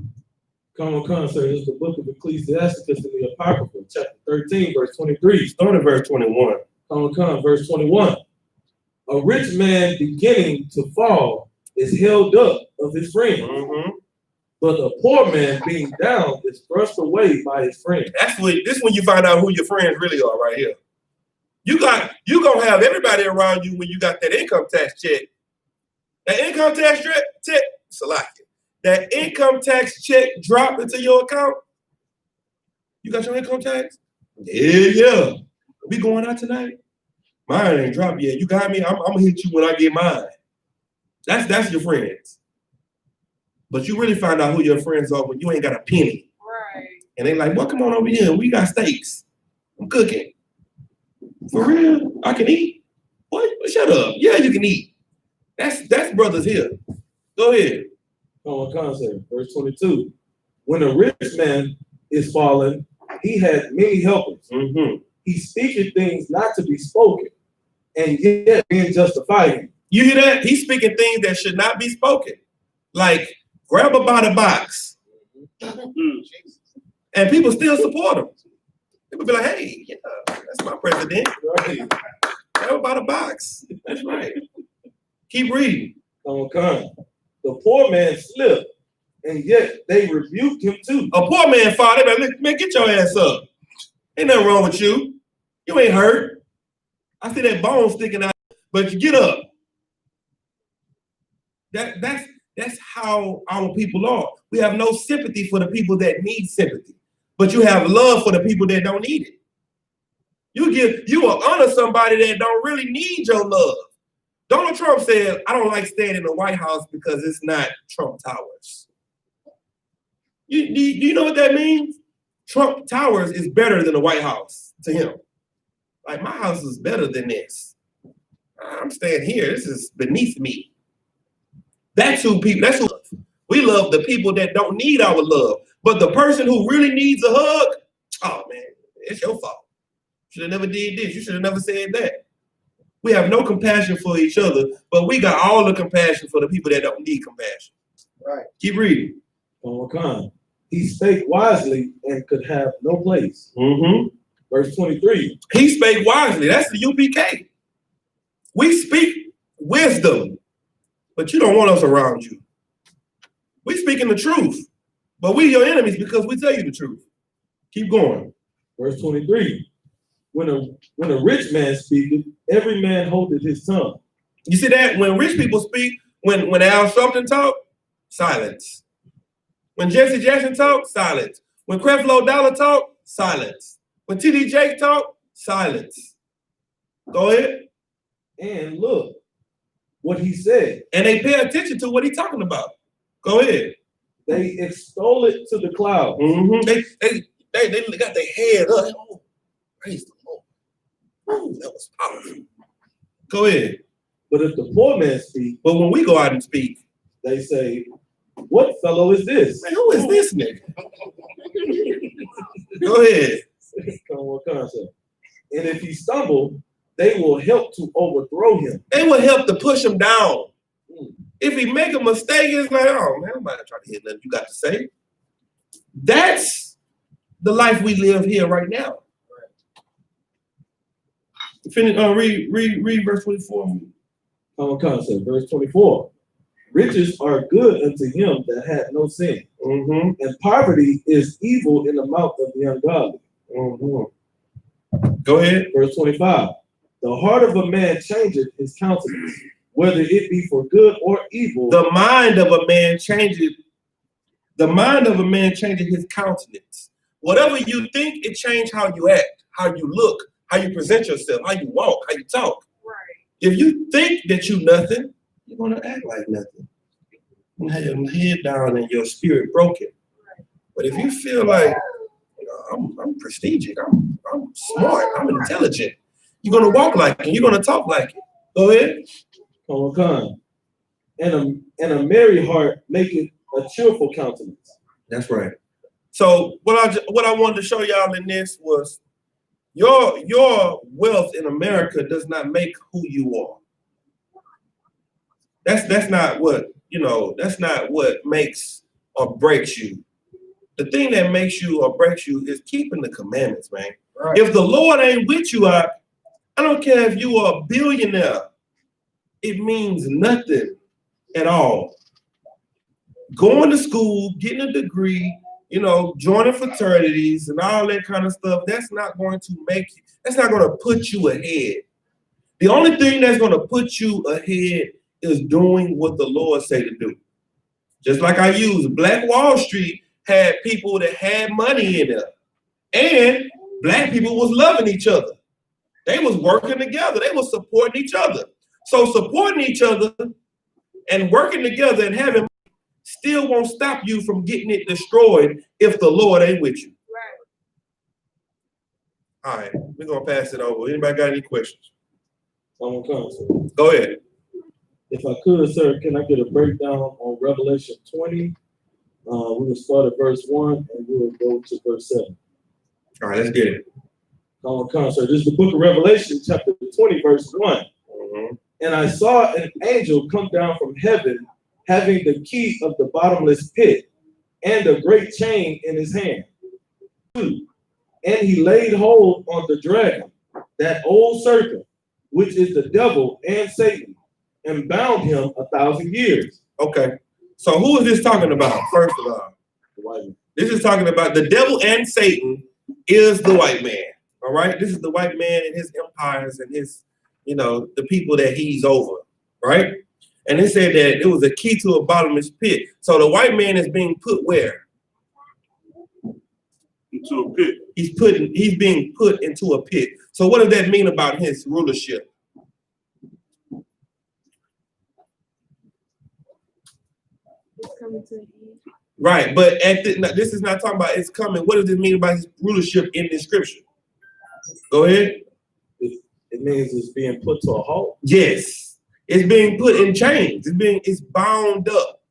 Come on, sir. This is the book of Ecclesiasticus in the Apocrypha, chapter 13, verse 23. Start at verse 21. Come, verse 21. A rich man beginning to fall is held up of his friends, but a poor man being down is thrust away by his friends. This when you find out who your friends really are right here. You gonna have everybody around you when you got that income tax check. That income tax check, Salaki. That income tax check drop into your account. You got your income tax? Yeah. We going out tonight? Mine ain't dropped yet. You got me? I'm gonna hit you when I get mine. That's your friends. But you really find out who your friends are when you ain't got a penny. Right. And they like, well, come on over here. We got steaks. I'm cooking. For real? I can eat? What? Shut up. Yeah, you can eat. That's brothers here. Go ahead. On concept, verse 22. When a rich man is fallen, he had many helpers. Mm-hmm. He speaketh things not to be spoken, and yet being justified. You hear that? He's speaking things that should not be spoken. Like, grab her by the box. And people still support him. People be like, hey, yeah, that's my president. Right. Grab her by the box. That's right. Keep reading. On con. The poor man slipped, and yet they rebuked him too. A poor man fall, they be like, man, get your ass up. Ain't nothing wrong with you. You ain't hurt. I see that bone sticking out, but you get up. That's how our people are. We have no sympathy for the people that need sympathy, but you have love for the people that don't need it. You will honor somebody that don't really need your love. Donald Trump said, I don't like staying in the White House because it's not Trump Towers. Do you know what that means? Trump Towers is better than the White House to him. Like, my house is better than this. I'm staying here. This is beneath me. That's who we love, the people that don't need our love. But the person who really needs a hug, oh man, it's your fault. Should have never did this. You should have never said that. We have no compassion for each other, but we got all the compassion for the people that don't need compassion. Right. Keep reading. On con. He spake wisely and could have no place. Mm-hmm. Verse 23. He spake wisely. That's the UPK. We speak wisdom, but you don't want us around you. We speaking the truth, but we your enemies because we tell you the truth. Keep going. Verse 23. When a rich man speaketh, every man holdeth his tongue. You see that? When rich people speak, when Al Sharpton talk, silence. When Jesse Jackson talk, silence. When Creflo Dollar talk, silence. When TD Jakes talk, silence. Go ahead. And look what he said. And they pay attention to what he's talking about. Go ahead. They extol it to the clouds. Mm-hmm. They got their head up. Oh, praise the Lord. Oh, that was powerful. Go ahead. But if the poor man speak, But when we go out and speak, they say, what fellow is this? man, who is this nigga? Go ahead. On concept. And if he stumble, they will help to overthrow him. They will help to push him down. If he make a mistake, it's like, oh man, I'm not trying to hear nothing you got to say. That's the life we live here right now. Finish. Read verse 24. On concept, verse 24. Riches are good unto him that hath no sin, Mm-hmm. and poverty is evil in the mouth of the ungodly. Mm-hmm. Go ahead. Verse 25. The heart of a man changeth his countenance, whether it be for good or evil. The mind of a man changes. The mind of a man changes his countenance. Whatever you think, it changes how you act, how you look, how you present yourself, how you walk, how you talk. Right. If you think that you nothing, you're gonna act like nothing. You have your head down and your spirit broken. But if you feel like, you know, I'm prestigious, I'm smart, I'm intelligent, you're gonna walk like it, you're gonna talk like it. Go ahead. On con. And a merry heart maketh a cheerful countenance. That's right. So what I wanted to show y'all in this was your wealth in America does not make who you are. That's not what, you know, that's not what makes or breaks you. The thing that makes you or breaks you is keeping the commandments, man. Right. If the Lord ain't with you, I don't care if you are a billionaire. It means nothing at all. Going to school, getting a degree, you know, joining fraternities and all that kind of stuff, that's not going to make you, that's not going to put you ahead. The only thing that's going to put you ahead is doing what the Lord say to do. Just like I used, Black Wall Street had people that had money in it. And black people was loving each other. They was working together. They was supporting each other. So supporting each other and working together and having still won't stop you from getting it destroyed if the Lord ain't with you. Right. All right, we're gonna pass it over. Anybody got any questions? Come, sir. Go ahead. If I could, sir, can I get a breakdown on Revelation 20? We will start at verse 1 and we'll go to verse 7. All right, let's get it. Come, sir. This is the book of Revelation, chapter 20, verse 1. And I saw an angel come down from heaven, having the key of the bottomless pit and a great chain in his hand. 2. And he laid hold on the dragon, that old serpent, which is the devil and Satan, and bound him 1,000 years. Okay. So who is this talking about? First of all, The white man. this is talking about the devil and Satan is the white man. All right. This is the white man and his empires and his, the people that he's over. Right. And it said that it was a key to a bottomless pit. So the white man is being put where? Into a pit. He's being put into a pit. So what does that mean about his rulership? It's coming to an end. Right, but this is not talking about it's coming. What does it mean about his rulership in this scripture? Go ahead. It means it's being put to a halt. Yes, it's being put in chains. It's bound up.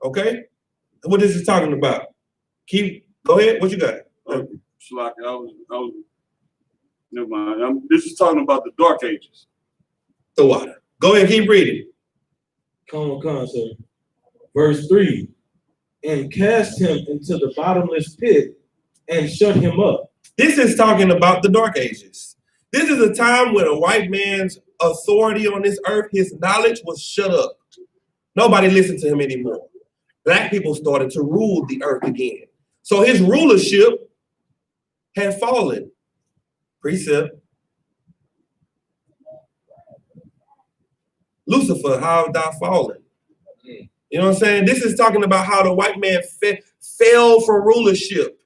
Okay, what is it talking about? Go ahead. What you got? Like I was. Never mind. This is talking about the Dark Ages. The water. Go ahead. Keep reading. Come, sir. Verse 3. And cast him into the bottomless pit and shut him up. This is talking about the Dark Ages. This is a time when a white man's authority on this earth, his knowledge was shut up. Nobody listened to him anymore. Black people started to rule the earth again. So his rulership had fallen. Precept. Lucifer, how have thou fallen? You know what I'm saying? This is talking about how the white man fell from rulership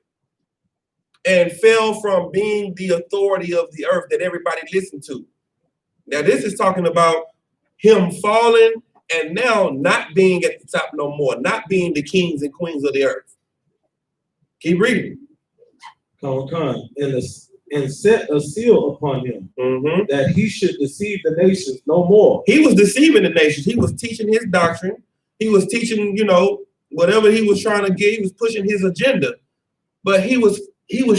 and fell from being the authority of the earth that everybody listened to. Now, this is talking about him falling and now not being at the top no more, not being the kings and queens of the earth. Keep reading. And set a seal upon him, that he should deceive the nations no more. He was deceiving the nations. He was teaching his doctrine. He was teaching, whatever he was trying to get. He was pushing his agenda. But he was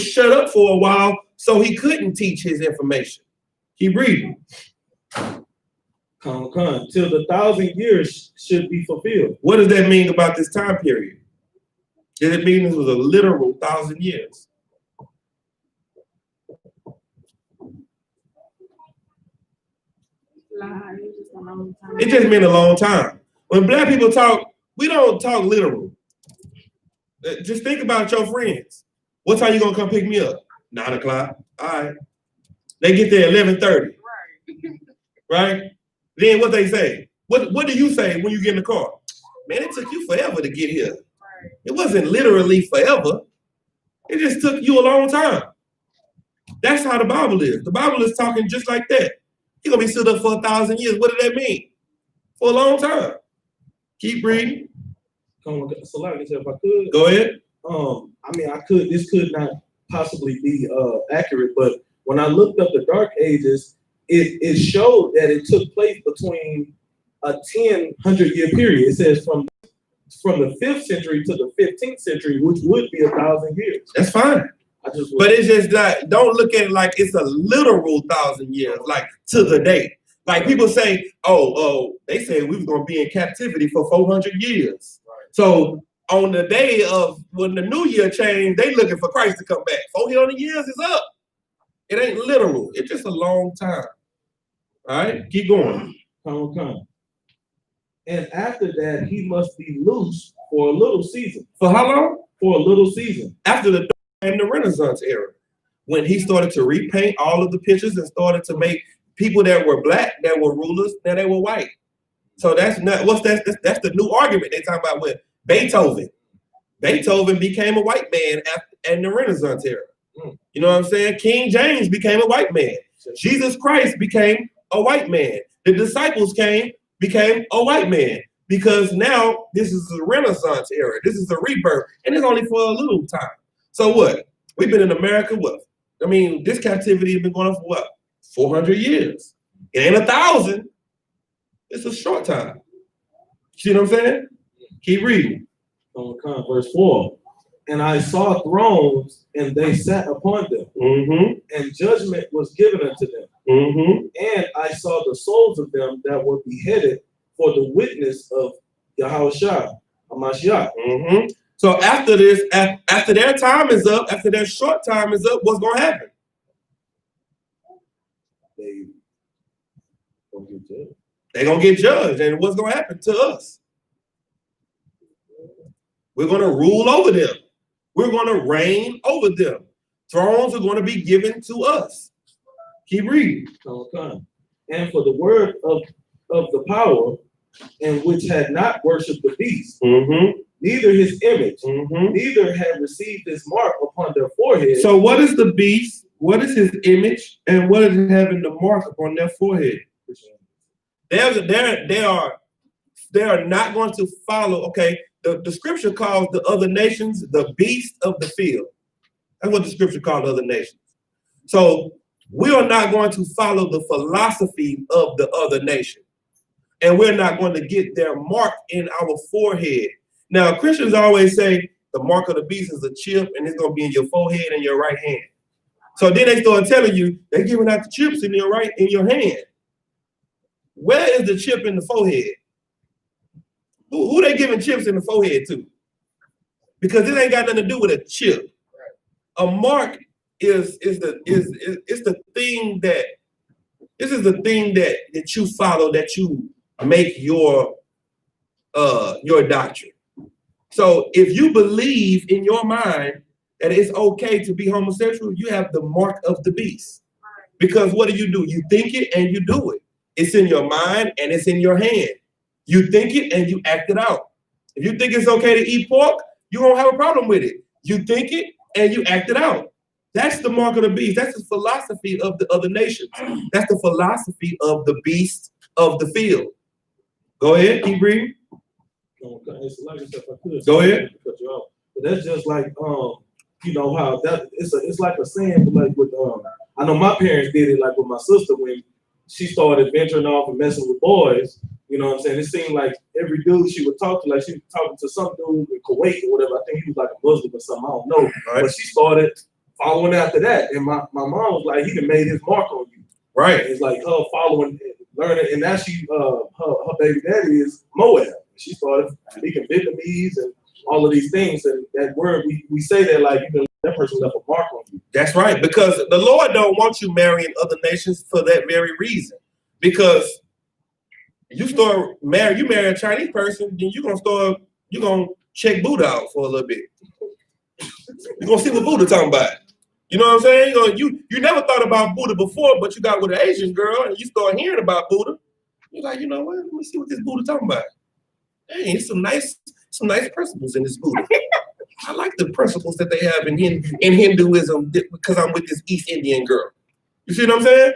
shut up for a while, so he couldn't teach his information. Keep reading. Till the 1,000 years should be fulfilled. What does that mean about this time period? Does it mean this was a literal 1,000 years? It just meant a long time. When black people talk, we don't talk literal. Just think about your friends. What time you gonna come pick me up? 9 o'clock. All right. They get there 11:30. Right? Then what they say? What do you say when you get in the car? Man, it took you forever to get here. It wasn't literally forever. It just took you a long time. That's how the Bible is. The Bible is talking just like that. You're going to be stood up for 1,000 years. What did that mean? For a long time. Keep reading. So like I said, if I could. Go ahead. This could not possibly be accurate, but when I looked up the Dark Ages, it showed that it took place between a 1,000-year period. It says from the 5th century to the 15th century, which would be 1,000 years. That's fine. But it's just that, don't look at it like it's a literal 1,000 years, like to the day. Like people say, they say we was going to be in captivity for 400 years. Right. So on the day of when the new year changed, they looking for Christ to come back. 400 years is up. It ain't literal. It's just a long time. All right, keep going. And after that, he must be loose for a little season. For how long? For a little season. After the Renaissance era, when he started to repaint all of the pictures and started to make people that were black, that were rulers, now they were white. So that's that's the new argument they talk about with Beethoven. Beethoven became a white man in the Renaissance era. You know what I'm saying? King James became a white man. Jesus Christ became a white man. The disciples became a white man. because now this is a Renaissance era. This is a rebirth, and it's only for a little time. So what? We've been in America, what? I mean, this captivity has been going on for what? 400 years. It ain't 1,000. It's a short time. See what I'm saying? Keep reading. Verse 4. And I saw thrones, and they sat upon them, and judgment was given unto them. And I saw the souls of them that were beheaded for the witness of Yahushua, Hamashiach. So after this, after their time is up, after their short time is up, what's going to happen? They gonna get judged. They're going to get judged. And what's going to happen to us? We're going to rule over them. We're going to reign over them. Thrones are going to be given to us. Keep reading. And for the word of the power, in which had not worshipped the beast, neither his image, neither had received his mark upon their forehead. So what is the beast? What is his image? And what is having the mark upon their forehead? They are not going to follow. Okay, the scripture calls the other nations the beast of the field. That's what the scripture calls the other nations. So we are not going to follow the philosophy of the other nation. And we're not going to get their mark in our forehead. Now, Christians always say the mark of the beast is a chip and it's going to be in your forehead and your right hand. So then they start telling you they're giving out the chips in your hand. Where is the chip in the forehead? Who they giving chips in the forehead to? Because it ain't got nothing to do with a chip. A mark is the thing that you follow, that you make your doctrine. So if you believe in your mind that it's okay to be homosexual, you have the mark of the beast. Because what do? You think it and you do it. It's in your mind and it's in your hand. You think it and you act it out. If you think it's okay to eat pork, you won't have a problem with it. You think it and you act it out. That's the mark of the beast. That's the philosophy of the other nations. That's the philosophy of the beast of the field. Go ahead, keep reading. Go ahead. But that's just like you know how that it's like a saying, like with I know my parents did it like with my sister when she started venturing off and messing with boys. You know what I'm saying? It seemed like every dude she would talk to, like she was talking to some dude in Kuwait or whatever. I think he was like a Muslim or something. I don't know. Right. But she started following after that. And my mom was like, he done made his mark on you. Right. It's like her following, learning. And now she, her baby daddy is Moab. She started speaking Vietnamese and all of these things. And that word, we say that like, that person left a mark on you. That's right. Because the Lord don't want you marrying other nations for that very reason. Because you marry a Chinese person, then you're gonna check Buddha out for a little bit. You're gonna see what Buddha talking about. You know what I'm saying? You never thought about Buddha before, but you got with an Asian girl and you start hearing about Buddha. You're like, you know what? Let me see what this Buddha talking about. Hey, some nice principles in this Buddha. I like the principles that they have in Hinduism because I'm with this East Indian girl. You see what I'm saying?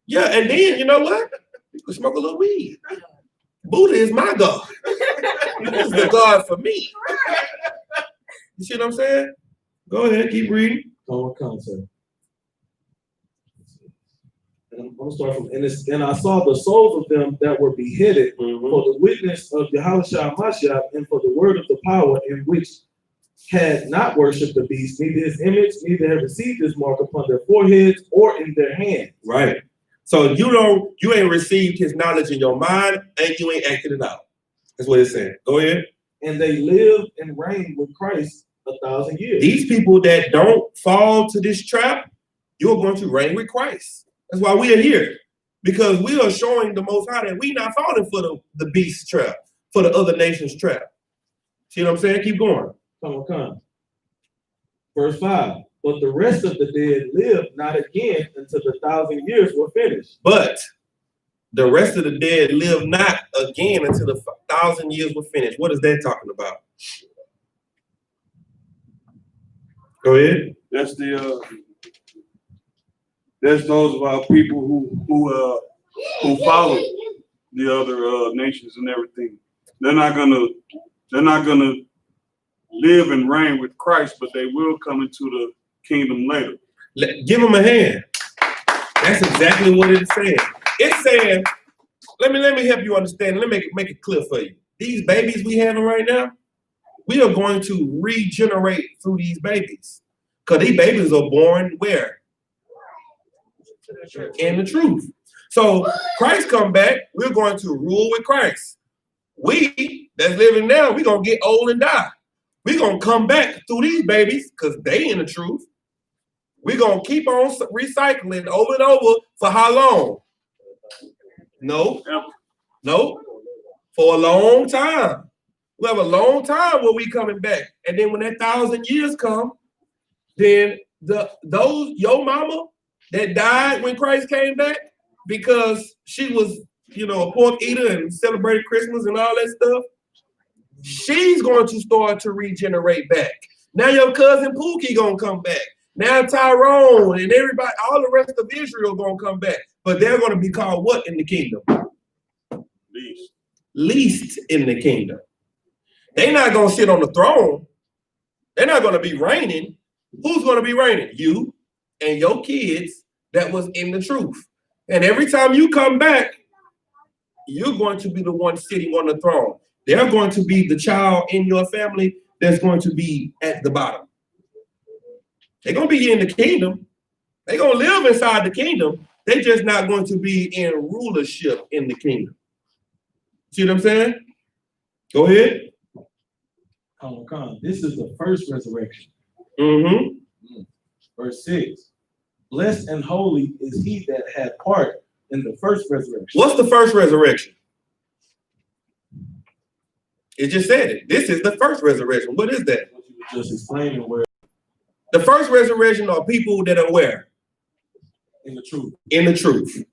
Yeah, and then you know what? You can smoke a little weed. Buddha is my God. He's the God for me. You see what I'm saying? Go ahead, keep reading. And I'm gonna start from and I saw the souls of them that were beheaded for the witness of Yahushua Mashiach and for the word of the power, in which had not worshipped the beast, neither his image, neither had received his mark upon their foreheads or in their hands. Right. So you ain't received his knowledge in your mind and you ain't acted it out. That's what it's saying. Go ahead. And they lived and reigned with Christ 1,000 years. These people that don't fall to this trap, you're going to reign with Christ. That's why we are here. Because we are showing the Most High that we're not falling for the beast trap, for the other nations trap. See what I'm saying? Keep going. Come. Verse 5. But the rest of the dead lived not again until the 1,000 years were finished. But the rest of the dead lived not again until the 1,000 years were finished. What is that talking about? Go ahead. That's those of our people who follow the other nations and everything. they're not gonna live and reign with Christ, but they will come into the kingdom later. Give them a hand. That's exactly what it's saying. It's saying, let me help you understand. Let me make it clear for you. These babies we having right now, we are going to regenerate through these babies. Because these babies are born where? In the truth. So Christ come back, we're going to rule with Christ. We that's living now, we're going to get old and die. We're going to come back through these babies because they in the truth. We're going to keep on recycling over and over for how long? No. For a long time. We have a long time where we coming back. And then when that 1,000 years come, then your mama that died when Christ came back because she was, a pork eater and celebrated Christmas and all that stuff, she's going to start to regenerate back. Now your cousin Pookie gonna come back. Now Tyrone and everybody, all the rest of Israel gonna come back. But they're gonna be called what in the kingdom? Least in the kingdom. They're not gonna sit on the throne. They're not gonna be reigning. Who's gonna be reigning? You and your kids that was in the truth. And every time you come back, you're going to be the one sitting on the throne. They're going to be the child in your family that's going to be at the bottom. They're going to be in the kingdom. They're going to live inside the kingdom. They're just not going to be in rulership in the kingdom. See what I'm saying? Go ahead. This is the first resurrection. Mm-hmm. Verse 6. Blessed and holy is he that had part in the first resurrection. What's the first resurrection? It just said it. This is the first resurrection. What is that? What you were just explaining where the first resurrection are people that are where? In the truth. In the truth.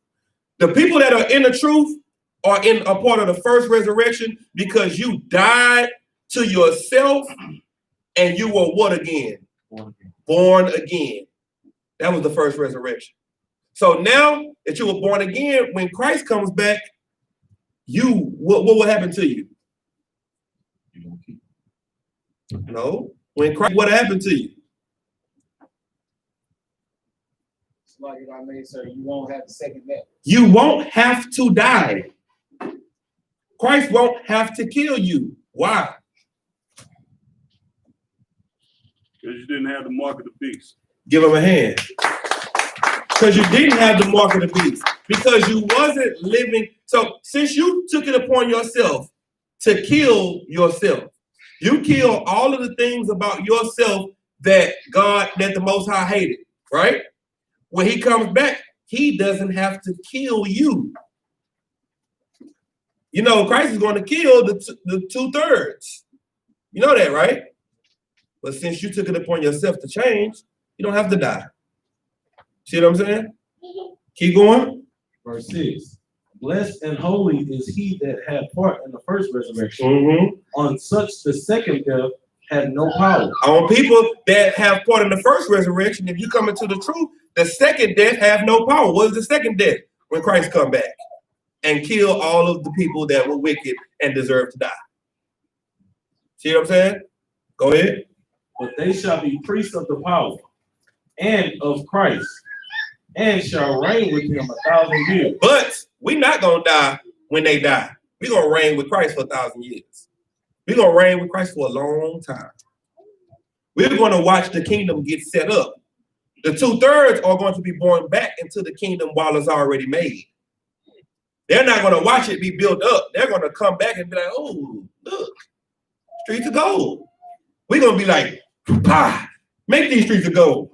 The people that are in the truth are in a part of the first resurrection because you died to yourself and you were what again? Born again. That was the first resurrection. So now that you were born again, when Christ comes back, what will happen to you? No. When Christ, what happened to you? It's like if I may, sir, you won't have the second death. You won't have to die. Christ won't have to kill you. Why? Because you didn't have the mark of the beast. Give him a hand. Because you didn't have the mark of the beast. Because you wasn't living. So since you took it upon yourself to kill yourself, you kill all of the things about yourself that the Most High hated, right? When he comes back, he doesn't have to kill you. Christ is going to kill the 2/3. You know that, right? But since you took it upon yourself to change, you don't have to die. See what I'm saying? Keep going. Verse 6. Blessed and holy is he that had part in the first resurrection. Mm-hmm. On such the second death had no power. On people that have part in the first resurrection, if you come into the truth, the second death have no power. What is the second death? When Christ come back and kill all of the people that were wicked and deserve to die. See what I'm saying? Go ahead. But they shall be priests of the power and of Christ, and shall reign with him 1,000 years. But we're not going to die when they die. We're going to reign with Christ for 1,000 years. We're going to reign with Christ for a long time. We're going to watch the kingdom get set up. The 2/3 are going to be born back into the kingdom while it's already made. They're not going to watch it be built up. They're going to come back and be like, oh, look, streets of gold. We're going to be like, make these streets of gold.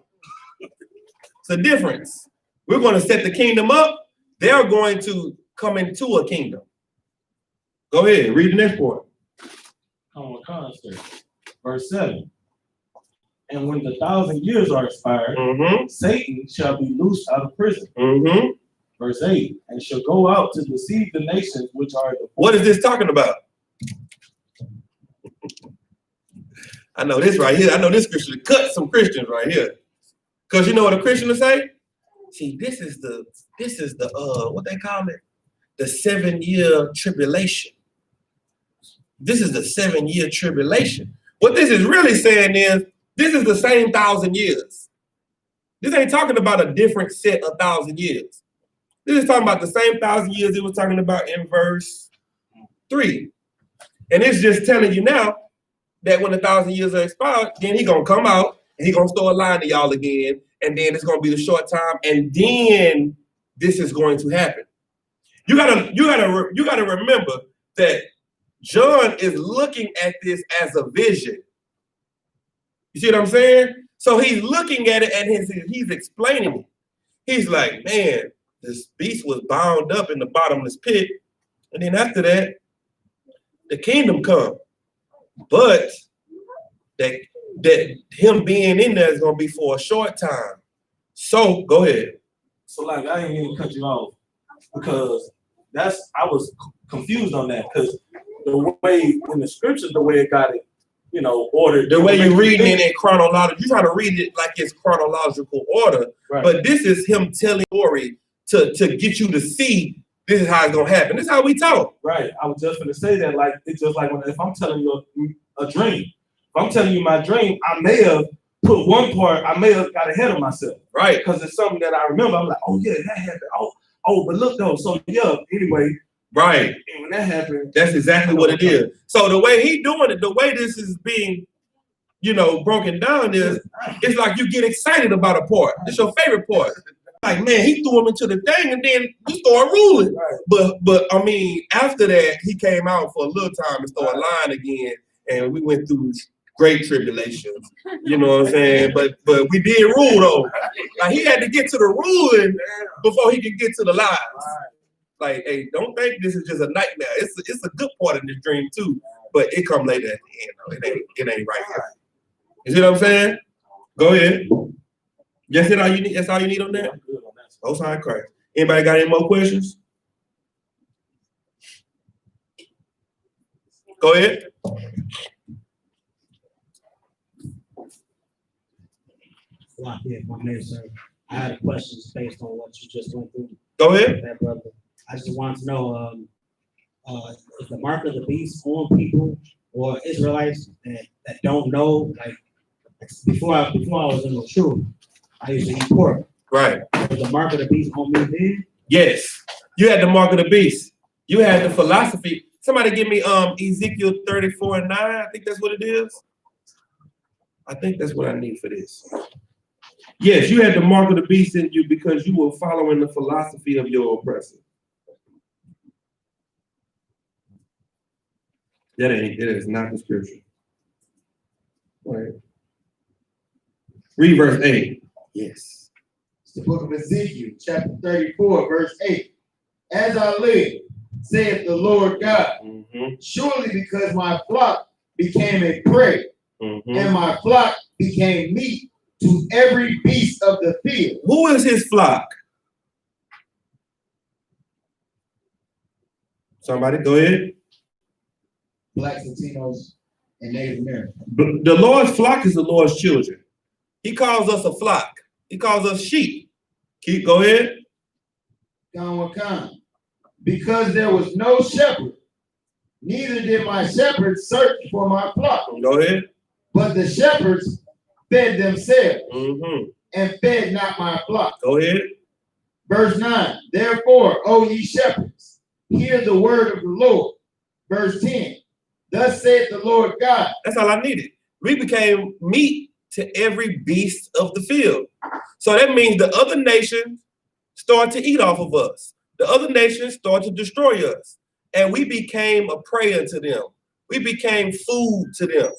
It's a difference. We're going to set the kingdom up. They're going to come into a kingdom. Go ahead, read the next part. Verse 7. And when the 1,000 years are expired, Satan shall be loosed out of prison. Verse 8. And shall go out to deceive the nations which are the. What is this talking about? I know this right here. I know this scripture cut some Christians right here. Because you know what a Christian will say? See, this is the what they call it? The 7-year tribulation. this is the 7-year tribulation. What this is really saying is, this is the same 1,000 years. This ain't talking about a different set of 1,000 years. This is talking about the same 1,000 years it was talking about in verse 3. And it's just telling you now that when the 1,000 years are expired, then he gonna come out and he gonna start lying to y'all again, and then it's gonna be the short time, and then this is going to happen. You gotta remember that John is looking at this as a vision. You see what I'm saying? So he's looking at it and he's explaining it. He's like, man, this beast was bound up in the bottomless pit, and then after that, the kingdom come. But that him being in there is gonna be for a short time. So go ahead. So like I ain't even cut you off because I was confused on that because the way in the scriptures, the way it got it, ordered. The way you're reading it in chronological, you try to read it like it's chronological order, right. But this is him telling story to get you to see this is how it's gonna happen. This is how we talk. Right. I was just gonna say that, like it's just like if I'm telling you a dream. If I'm telling you my dream, I may have put one part, I may have got ahead of myself. Right. Because it's something that I remember. I'm like, oh yeah, that happened. Oh, but look though. So yeah, anyway. Right. And when that happened. That's exactly what it is. So the way he doing it, the way this is being, broken down is, it's like you get excited about a part. It's your favorite part. Like, man, he threw him into the thing and then we started ruling. Right. But I mean, after that, he came out for a little time and started lying again. And we went through great tribulations. You know what I'm saying? But we did rule though. Like he had to get to the ruling before he could get to the lies. Like, hey, don't think this is just a nightmare. It's a good part of this dream too. But it come later at the end though. It ain't right here. You see what I'm saying? Go ahead. That's all you need. That's all you need on that? Oh, sorry, Christ. Anybody got any more questions? Go ahead. Yeah, my name, sir. I had a question based on what you just went through. Go ahead. That brother. I just wanted to know, is the mark of the beast on people or Israelites that don't know? Like before I was in the truth, I used to eat pork. Right. Was the mark of the beast on me then? Yes. You had the mark of the beast. You had the philosophy. Somebody give me Ezekiel 34:9. I think that's what it is. I think that's what I need for this. Yes, you had the mark of the beast in you because you were following the philosophy of your oppressor. That is not the scripture. Right. Read verse 8. Yes. It's the book of Ezekiel, chapter 34, verse 8. As I live, saith the Lord God, surely because my flock became a prey, and my flock became meat to every beast of the field. Who is his flock? Somebody, go ahead. Blacks, Latinos, and Native Americans. The Lord's flock is the Lord's children. He calls us a flock. He calls us sheep. Go ahead. Because there was no shepherd, neither did my shepherds search for my flock. Go ahead. But the shepherds fed themselves and fed not my flock. Go ahead. Verse 9. Therefore, O ye shepherds, hear the word of the Lord. Verse 10. Thus saith the Lord God. That's all I needed. We became meat to every beast of the field. So that means the other nations start to eat off of us. The other nations start to destroy us. And we became a prey unto them. We became food to them.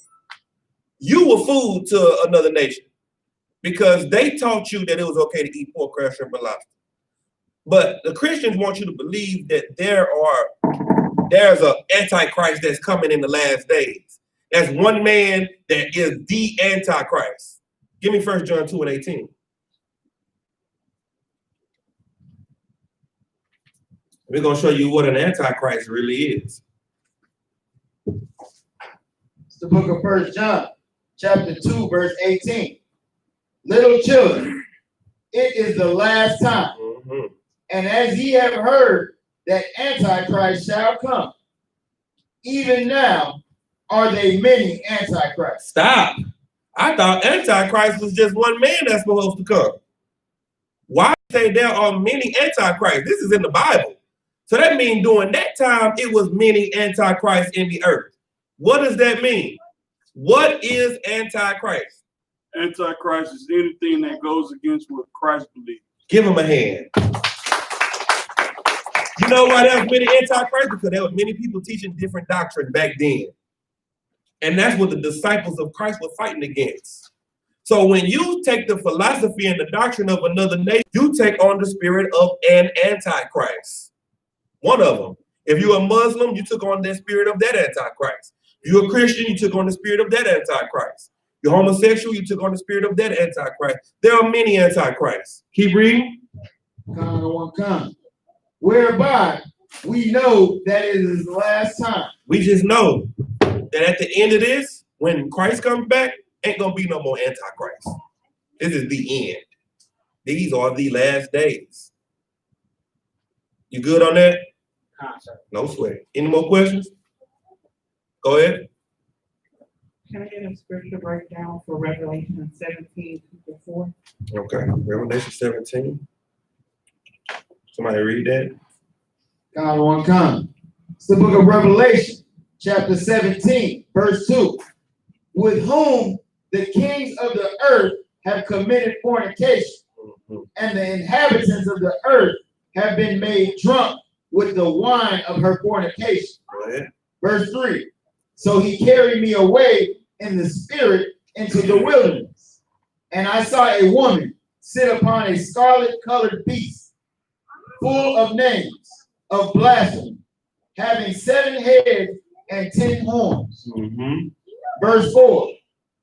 You were food to another nation because they taught you that it was okay to eat pork, crab, shrimp, and lobster. But the Christians want you to believe that there's an antichrist that's coming in the last days. That's one man that is the antichrist. Give me 1 John 2:18. We're going to show you what an antichrist really is. It's the book of 1 John, chapter 2, verse 18. Little children, it is the last time. And as ye have heard that Antichrist shall come, even now are they many antichrists. Stop. I thought Antichrist was just one man that's supposed to come. Why say there are many Antichrists? This is in the Bible. So that means during that time, it was many Antichrists in the earth. What does that mean? What is Antichrist? Antichrist is anything that goes against what Christ believes. Give him a hand. You know why there was many Antichrists? Because there were many people teaching different doctrine back then. And that's what the disciples of Christ were fighting against. So when you take the philosophy and the doctrine of another nation, you take on the spirit of an Antichrist. One of them. If you're a Muslim, you took on the spirit of that Antichrist. If you're a Christian, you took on the spirit of that Antichrist. You're homosexual, you took on the spirit of that Antichrist. There are many Antichrists. Keep reading. Whereby we know that it is the last time. We just know that at the end of this, when Christ comes back, ain't gonna be no more Antichrist. This is the end. These are the last days. You good on that? No sweat. Any more questions? Go ahead. Can I get a scripture breakdown for Revelation 17:4? Okay, Revelation 17. Somebody read that. It's the book of Revelation, chapter 17, verse 2. With whom the kings of the earth have committed fornication, and the inhabitants of the earth have been made drunk with the wine of her fornication. Go ahead. Verse 3. So he carried me away in the spirit into the wilderness, and I saw a woman sit upon a scarlet-colored beast, full of names of blasphemy, having 7 heads and 10 horns. Verse 4.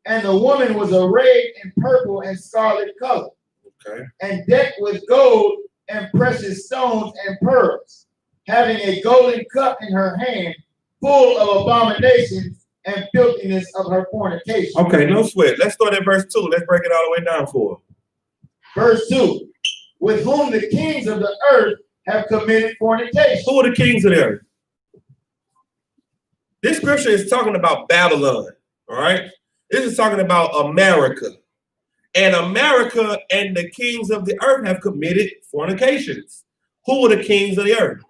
And the woman was arrayed in purple and scarlet color, and decked with gold and precious stones and pearls, having a golden cup in her hand, full of abominations and filthiness of her fornication. Okay, no sweat. Let's start at verse 2. Let's break it all the way down for her. Verse 2. With whom the kings of the earth have committed fornication. Who are the kings of the earth? This scripture is talking about Babylon, all right? This is talking about America. And America and the kings of the earth have committed fornications. Who are the kings of the earth?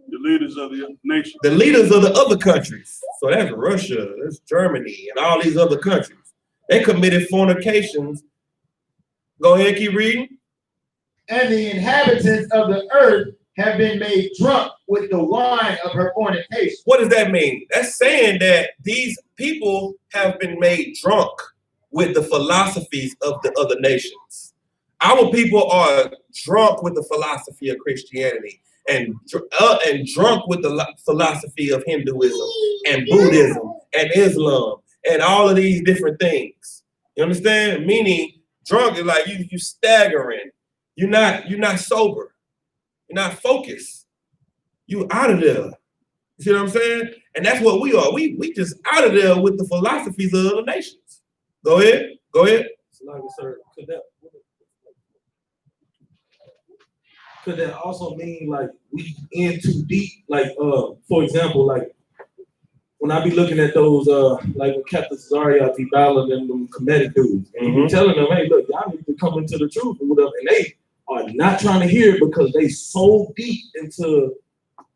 The leaders of the nation. The leaders of the other countries. So that's Russia, that's Germany, and all these other countries. They committed fornications. Go ahead, keep reading. And the inhabitants of the earth have been made drunk with the wine of her fornication. What does that mean? That's saying that these people have been made drunk with the philosophies of the other nations. Our people are drunk with the philosophy of Christianity and drunk with the philosophy of Hinduism and Buddhism and Islam and all of these different things. You understand? Meaning drunk is like you staggering. You're not sober. You're not focused. You out of there. You see what I'm saying? And that's what we are. We just out of there with the philosophies of other nations. Go ahead. Go ahead. Sir, could that also mean like we in too deep? Like for example, like when I be looking at those like when Captain Zaria be battling them comedic dudes, and you telling them, hey, look, y'all need to come into the truth or whatever, and they are not trying to hear it because they so deep into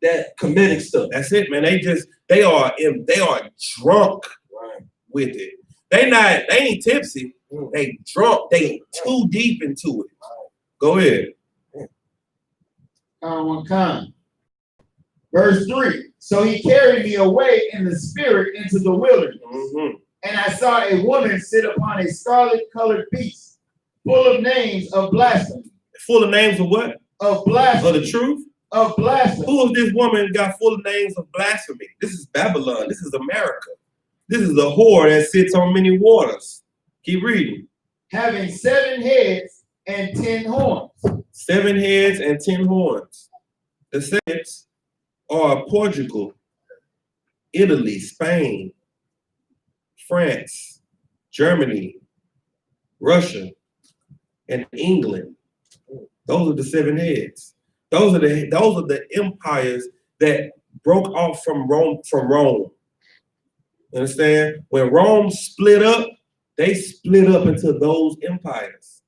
that comedic stuff. That's it, man. They are drunk with it. They ain't tipsy. They drunk. They too deep into it. Go ahead. Verse 3. So he carried me away in the spirit into the wilderness, and I saw a woman sit upon a scarlet-colored beast, full of names of blasphemy. Full of names of what? Of blasphemy. Of the truth? Of blasphemy. Who is this woman got full of names of blasphemy? This is Babylon. This is America. This is a whore that sits on many waters. Keep reading. Having 7 heads and 10 horns. 7 heads and 10 horns. The saints are Portugal, Italy, Spain, France, Germany, Russia, and England. Those are the 7 heads. Those are the empires that broke off from Rome. You understand? When Rome split up, they split up into those empires.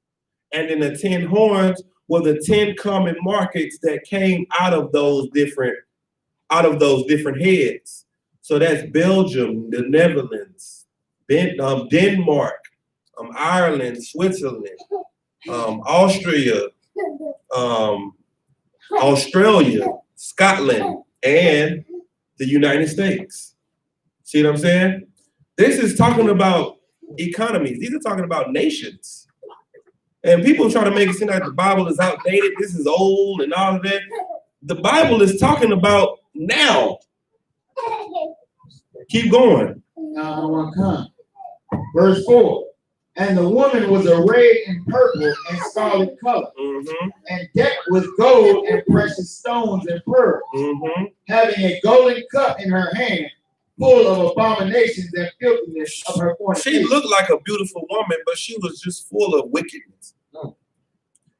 And then the 10 horns were the 10 common markets that came out of those different heads. So that's Belgium, the Netherlands, Denmark, Ireland, Switzerland, Austria, Australia, Scotland, and the United States. See what I'm saying? This is talking about economies. These are talking about nations. And people try to make it seem like the Bible is outdated. This is old and all of that. The Bible is talking about now. Keep going. Now I want to come. Verse 4. And the woman was arrayed in purple and scarlet color, and decked with gold and precious stones and pearls, having a golden cup in her hand, full of abominations and filthiness of her fornication. She looked like a beautiful woman, but she was just full of wickedness.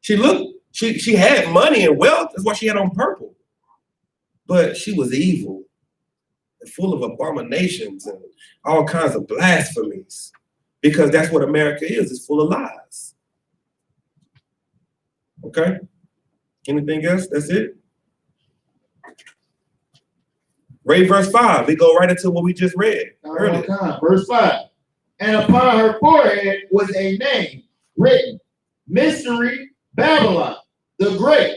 She had money and wealth. That's why she had on purple. But she was evil and full of abominations and all kinds of blasphemies. Because that's what America is. It's full of lies. Okay? Anything else? That's it? Read verse 5. We go right into what we just read earlier. Verse 5. And upon her forehead was a name written, Mystery Babylon, the Great,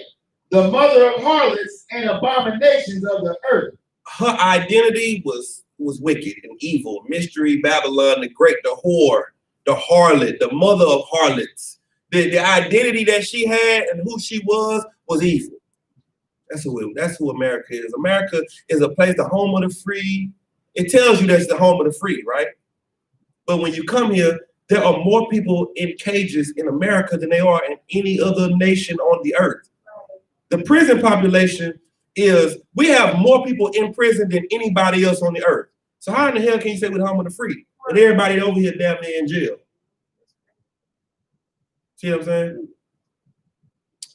the mother of harlots and abominations of the earth. Her identity was wicked and evil. Mystery Babylon, the Great, the whore, the harlot, the mother of harlots. The identity that she had and who she was evil. That's who America is. America is a place, the home of the free. It tells you that's the home of the free, right? But when you come here, there are more people in cages in America than there are in any other nation on the earth. The prison population we have more people in prison than anybody else on the earth. So how in the hell can you say we're the home of the free? And everybody over here damn near in jail. See what I'm saying?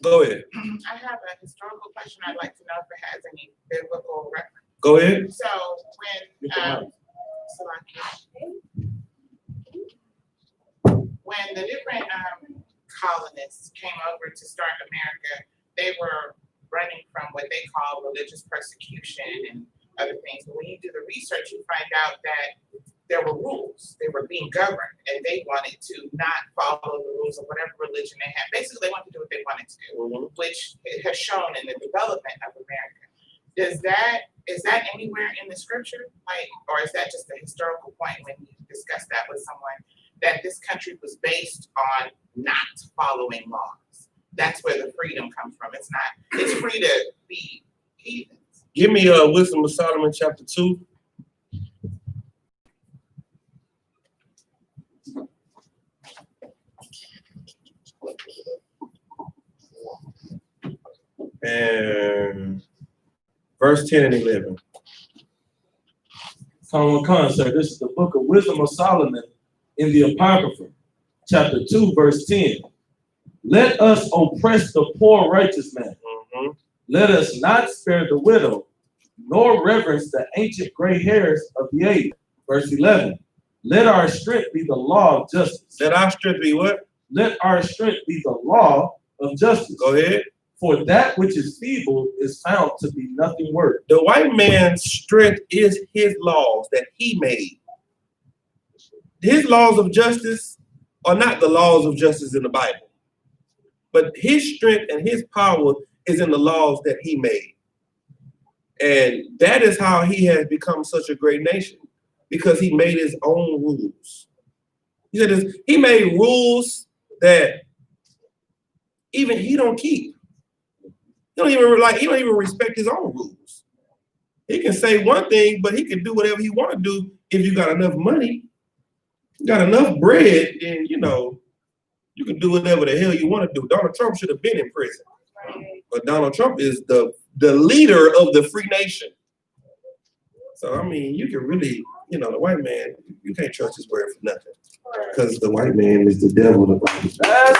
Go ahead. I have a historical question I'd like to know if it has any biblical reference. Go ahead. So when the different colonists came over to start America, they were running from what they call religious persecution and other things. But when you do the research, you find out that there were rules. They were being governed, and they wanted to not follow the rules of whatever religion they had. Basically, they wanted to do what they wanted to do, which it has shown in the development of America. Is that anywhere in the scripture? Or is that just a historical point when you discuss that with someone, that this country was based on not following laws? That's where the freedom comes from. It's free to be heathens. Give me Wisdom of Solomon chapter 2. And verse 10 and 11. Sir, this is the book of Wisdom of Solomon in the Apocrypha, chapter 2, verse 10. Let us oppress the poor righteous man. Let us not spare the widow, nor reverence the ancient gray hairs of the age. Verse 11. Let our strength be the law of justice. Let our strength be what? Let our strength be the law of justice. Go ahead. For that which is feeble is found to be nothing worth. The white man's strength is his laws that he made. His laws of justice are not the laws of justice in the Bible. But his strength and his power is in the laws that he made. And that is how he has become such a great nation, because he made his own rules. He said this, he made rules that even he don't keep. He don't even respect his own rules. He can say one thing, but he can do whatever he want to do if you got enough money, you got enough bread, then you can do whatever the hell you want to do. Donald Trump should have been in prison. But Donald Trump is the leader of the free nation. So, I mean, you can really, the white man, you can't trust his word for nothing. Because the white man is the devil. That's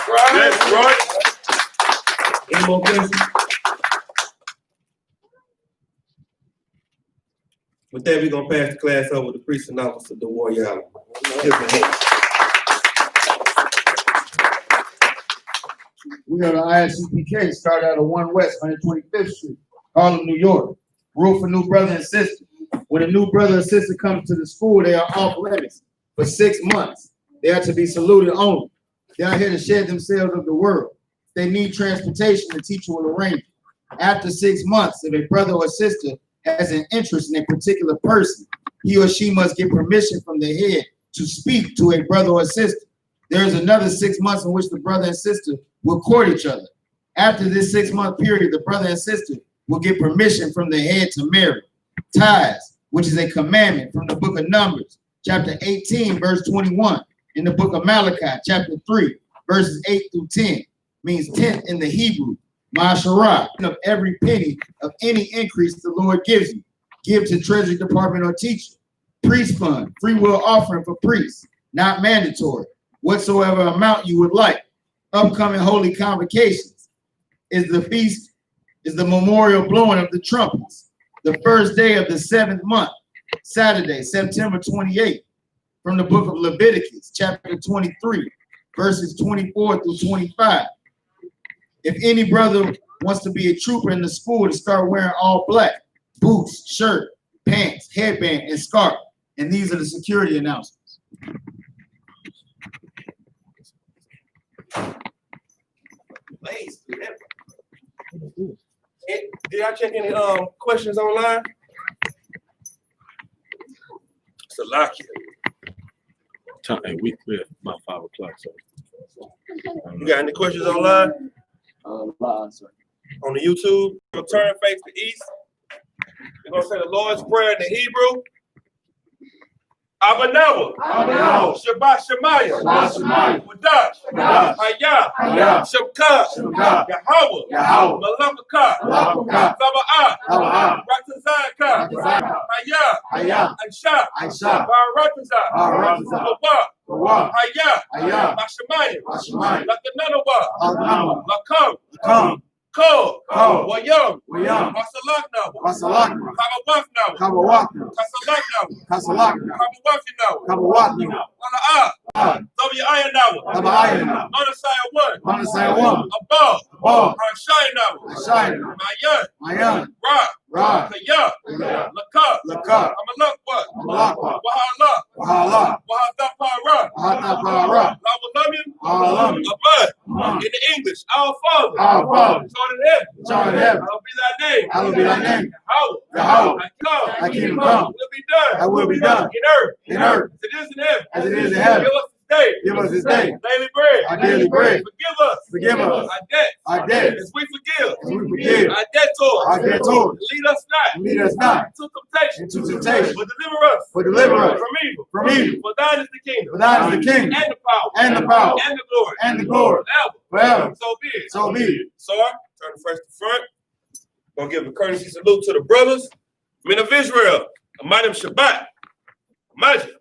right. That's right. Any more questions? With that, we're gonna pass the class over to Precinct Officer DeWar Allen. We are the I.S.U.P.K, started out of 1 West 125th Street, Harlem, New York. Rule for new brother and sister. When a new brother or sister comes to the school, they are off limits for 6 months. They are to be saluted only. They are here to shed themselves of the world. If they need transportation, the teacher will arrange it. After 6 months, if a brother or sister has an interest in a particular person, he or she must get permission from the head to speak to a brother or sister. There is another 6 months in which the brother and sister will court each other. After this 6-month period, the brother and sister will get permission from the head to marry. Tithes, which is a commandment from the book of Numbers, chapter 18, verse 21, in the book of Malachi, chapter 3, verses 8 through 10, means tenth in the Hebrew, Ma'asharah, of every penny of any increase the Lord gives you. Give to Treasury Department or teacher. Priest fund, free will offering for priests, not mandatory. Whatsoever amount you would like. Upcoming holy convocations is the feast, is the memorial blowing of the trumpets. The first day of the 7th month, Saturday, September 28th, from the book of Leviticus, chapter 23, verses 24 through 25. If any brother wants to be a trooper in the school to start wearing all black, boots, shirt, pants, headband, and scarf. And these are the security announcements. Did y'all check any questions online? Salakia. Hey, we clear about 5 o'clock. So You got any questions online? Sir. On the YouTube, you'll turn face to east. You're gonna say the Lord's Prayer in the Hebrew. Abanawa, Shabbat Shemaya, Wadash, I.S.U.P.K, Yahweh, Malakaka, Saba'ah, Ratazaka, Aisha, Baratazah, Mashamaya, Lakananawa, Lakam, Ko, Wayam, Masalakna, Kabawakna, Kasalakna, Kabawafina, W.I.N.N. Manasaya 1, Above, Rashayna, Mayan, Ra, Kaya, Laka, Amalakwa, Wahala, Wahadapara, Lawalamin, Abad, in the English, our Father, Lord in heaven, hallowed be thy name, Yahweh, thy kingdom come, will be done, in earth, as it is in heaven. Give us this day daily bread, our daily bread. Forgive us our debts, as we forgive our debtors. Lead us not into temptation, but deliver us from evil. For thine is the kingdom, and the power, and the glory, forever. So be it. So, turn first to front. Gonna give a courtesy salute to the brothers, men of Israel, Amadim Shabbat, Majid,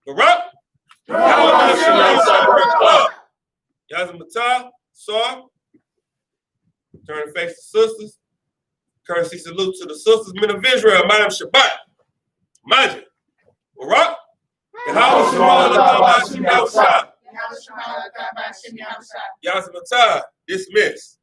Barak, Yazamata, Saw. Turn and face the sisters. Courtesy salute to the sisters, men of Israel, Madam Shabbat, Majid, Barak, Yazamata, dismiss.